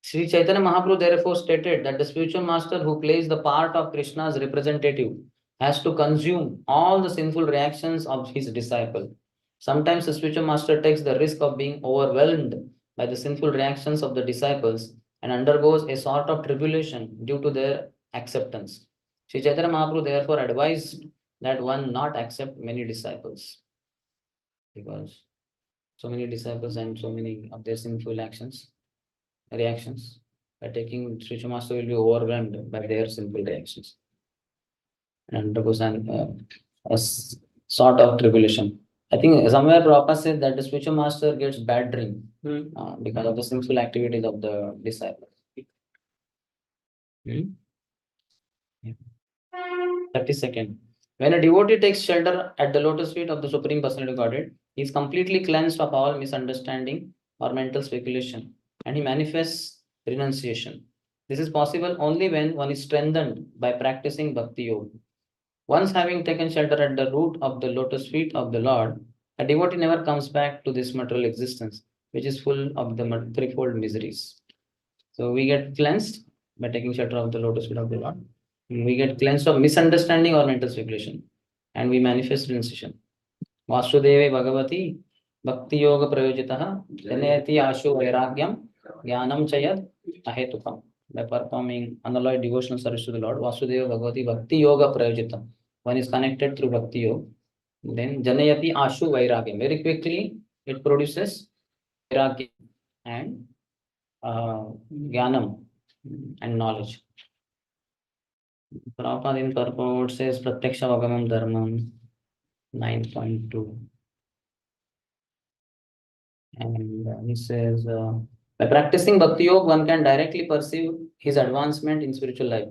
Sri Chaitanya Mahaprabhu therefore stated that the spiritual master who plays the part of Krishna's representative has to consume all the sinful reactions of his disciple. Sometimes the spiritual master takes the risk of being overwhelmed by the sinful reactions of the disciples and undergoes a sort of tribulation due to their acceptance. Sri Chaitanya Mahaprabhu therefore advised that one not accept many disciples, because so many disciples and so many of their sinful reactions. By taking, spiritual master will be overwhelmed by their sinful reactions and undergoes a sort of tribulation. I think somewhere Prabhupada said that the spiritual master gets bad dream because of the sinful activities of the disciples. 32nd. When a devotee takes shelter at the lotus feet of the Supreme Personality of Godhead, he is completely cleansed of all misunderstanding or mental speculation, and he manifests renunciation. This is possible only when one is strengthened by practicing Bhakti Yoga. Once having taken shelter at the root of the lotus feet of the Lord, a devotee never comes back to this material existence, which is full of the threefold miseries. So we get cleansed by taking shelter of the lotus feet of the Lord. We get cleansed of misunderstanding or mental speculation, and we manifest renunciation. Vasudeve Bhagavati Bhakti Yoga Prayojitaha Janayati Ashu Vairagyam Jnanam Chayat Ahetukam. By performing unalloyed devotional service to the Lord, Vasudeva Bhagavati Bhakti Yoga Prayojita. One is connected through Bhakti Yoga. Then Janayati Ashu Vairagyam. Very quickly, it produces Vairagyam and Jnanam and knowledge. Prabhupada in purport says Pratyaksha Vagamam Dharmam 9.2. And he says, by practicing Bhakti Yoga, one can directly perceive his advancement in spiritual life.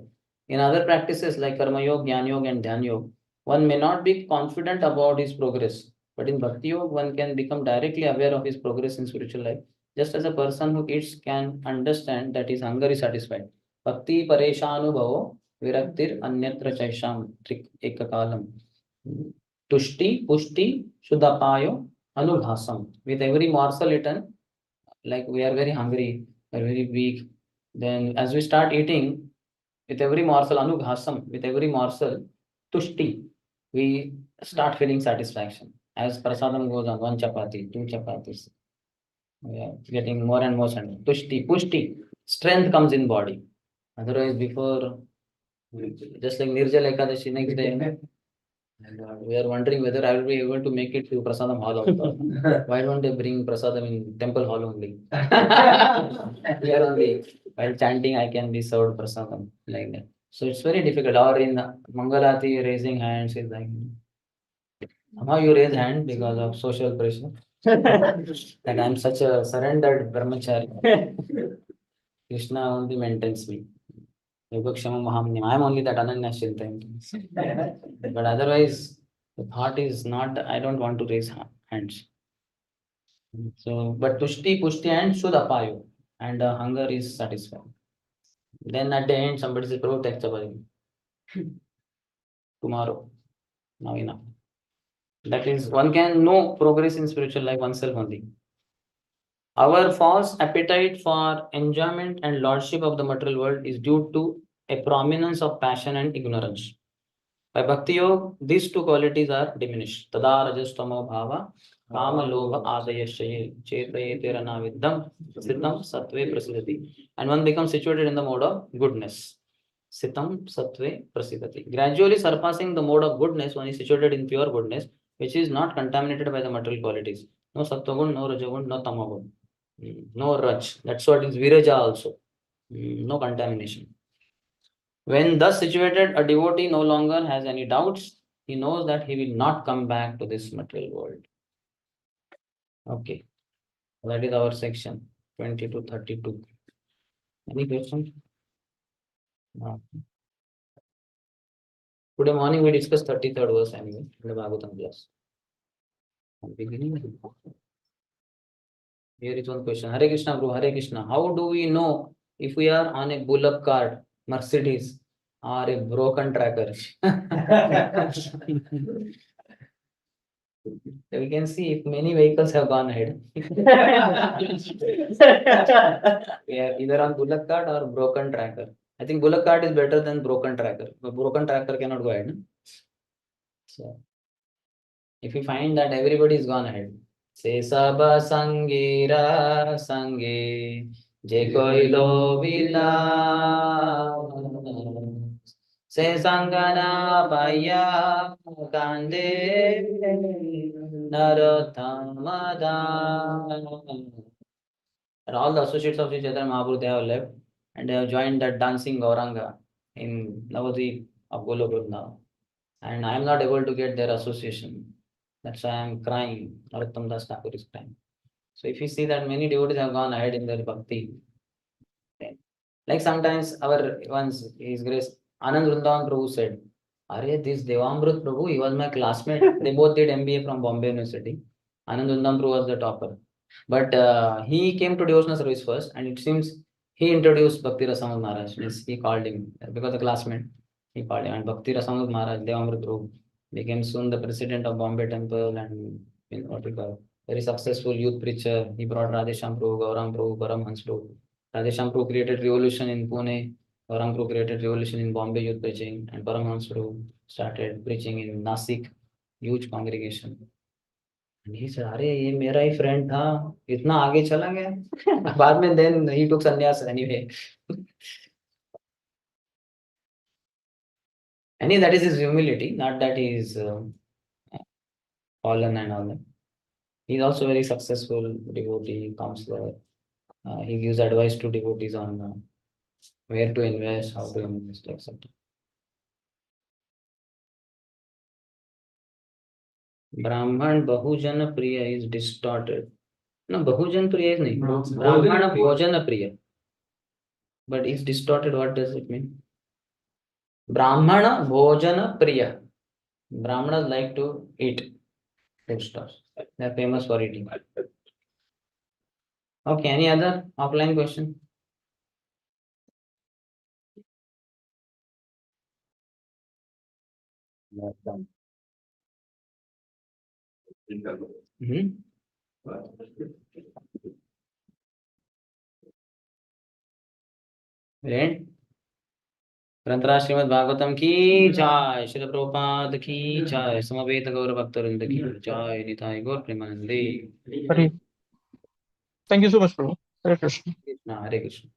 In other practices like Karma Yoga, Jnana Yoga, and Dhyan Yoga, one may not be confident about his progress. But in Bhakti Yoga, one can become directly aware of his progress in spiritual life, just as a person who eats can understand that his hunger is satisfied. Bhakti Pareshanubhavo Viraktir Anyatra Chaisham Ekakalam. Tushti Pushti Shuddhapayo Anubhasam. With every morsel eaten, like we are very hungry, we are very weak. Then as we start eating, with every morsel, anughasam, with every morsel, tushti, we start feeling satisfaction. As prasadam goes on, 1 chapati, 2 chapatis, we are getting more and more strength. Tushti, pushti, strength comes in body. Otherwise, before, just like Nirjala Ekadashi next day, and we are wondering whether I will be able to make it to Prasadam hall also. Why don't they bring Prasadam in temple hall only? Here only, while chanting, I can be served Prasadam like that. So it's very difficult. Or in Mangalati, raising hands is like, somehow you raise hand because of social pressure. That I'm such a surrendered brahmachari. Krishna only maintains me. Yogakshama Mahamnim. I'm only that Ananyashilta. But otherwise, the thought is not, I don't want to raise hands. So, but Tushti, Pushti, and Shudapayo. And hunger is satisfied. Then at the end, somebody says, Prabhu, take chapati. Tomorrow. Now enough. That is, one can know progress in spiritual life oneself only. Our false appetite for enjoyment and lordship of the material world is due to a prominence of passion and ignorance. By Bhakti Yoga, these two qualities are diminished. Tada rajastamo bhava, kama lobha adayashaye, chetaye terana viddham, sitam sattve prasidati. And one becomes situated in the mode of goodness. Sitam sattve prasidati. Gradually surpassing the mode of goodness, one is situated in pure goodness, which is not contaminated by the material qualities. No sattvagun, no rajagun, no tamagun. No raj. That's what is viraja also. No contamination. When thus situated, a devotee no longer has any doubts. He knows that he will not come back to this material world. Okay. That is our section 20 to 32. Any questions? No. Today morning we discussed 33rd verse anyway in the Bhagavatam class. Beginning. Here is one question. Hare Krishna, bro. Hare Krishna. How do we know if we are on a bullock cart, Mercedes, or a broken tracker? We can see if many vehicles have gone ahead. We are either on bullock cart or broken tracker. I think bullock cart is better than broken tracker. But broken tracker cannot go ahead. No? So, if we find that everybody is gone ahead, say Saba Sangira Sange Je koi lo vila Se Sangana Paya Kande Narottamada. And all the associates of Sri Chaitanya Mahaprabhu, they have left and they have joined that dancing Gauranga in Navadvip of Golokul now. And I am not able to get their association. That's why I am crying. Narottam Das Thakur is crying. So if you see that many devotees have gone ahead in their bhakti, like sometimes our once His Grace Anand Vrindavan Prabhu said, "Are this Devamrut Prabhu? He was my classmate. They both did MBA from Bombay University. Anand Vrindavan Prabhu was the topper, but he came to devotional service first, and it seems he introduced Bhakti Rasamrita Maharaj. Means he called him because the classmate. He called him, and Bhakti Rasamrita Maharaj Devamrut Prabhu became soon the president of Bombay Temple and what we call very successful youth preacher. He brought Radhesham Prabhu, Gauram Prabhu, Paramhans Prabhu. Radhesham Prabhu created revolution in Pune. Gauram Prabhu created revolution in Bombay youth preaching, and Paramhans Prabhu started preaching in Nasik, huge congregation. And he said, "अरे ये मेरा ही friend था, इतना आगे चला गया." बाद में then he took sannyas anyway. And that is his humility, not that he is fallen and all that. He is also very successful devotee, counselor. He gives advice to devotees on where to invest, how to invest, etc. Brahman Bahujan Priya is distorted. No, Bahujan Priya is not. Brahmana Bhojana Priya. But it's distorted. What does it mean? Brahmana Bhojana Priya. Brahmanas like to eat foodstuffs. They are famous for eating. Okay, any other offline question? Mm-hmm. Rent? ग्रंथराज Shrimad Bhagavatam की जय, श्रील प्रभुपाद की जय, समवेत गौर भक्तवृंद की जय, निताय गौर प्रेमानंदे।
Hare. Thank you so much, Prabhu. Hare Krishna.
Hare Krishna.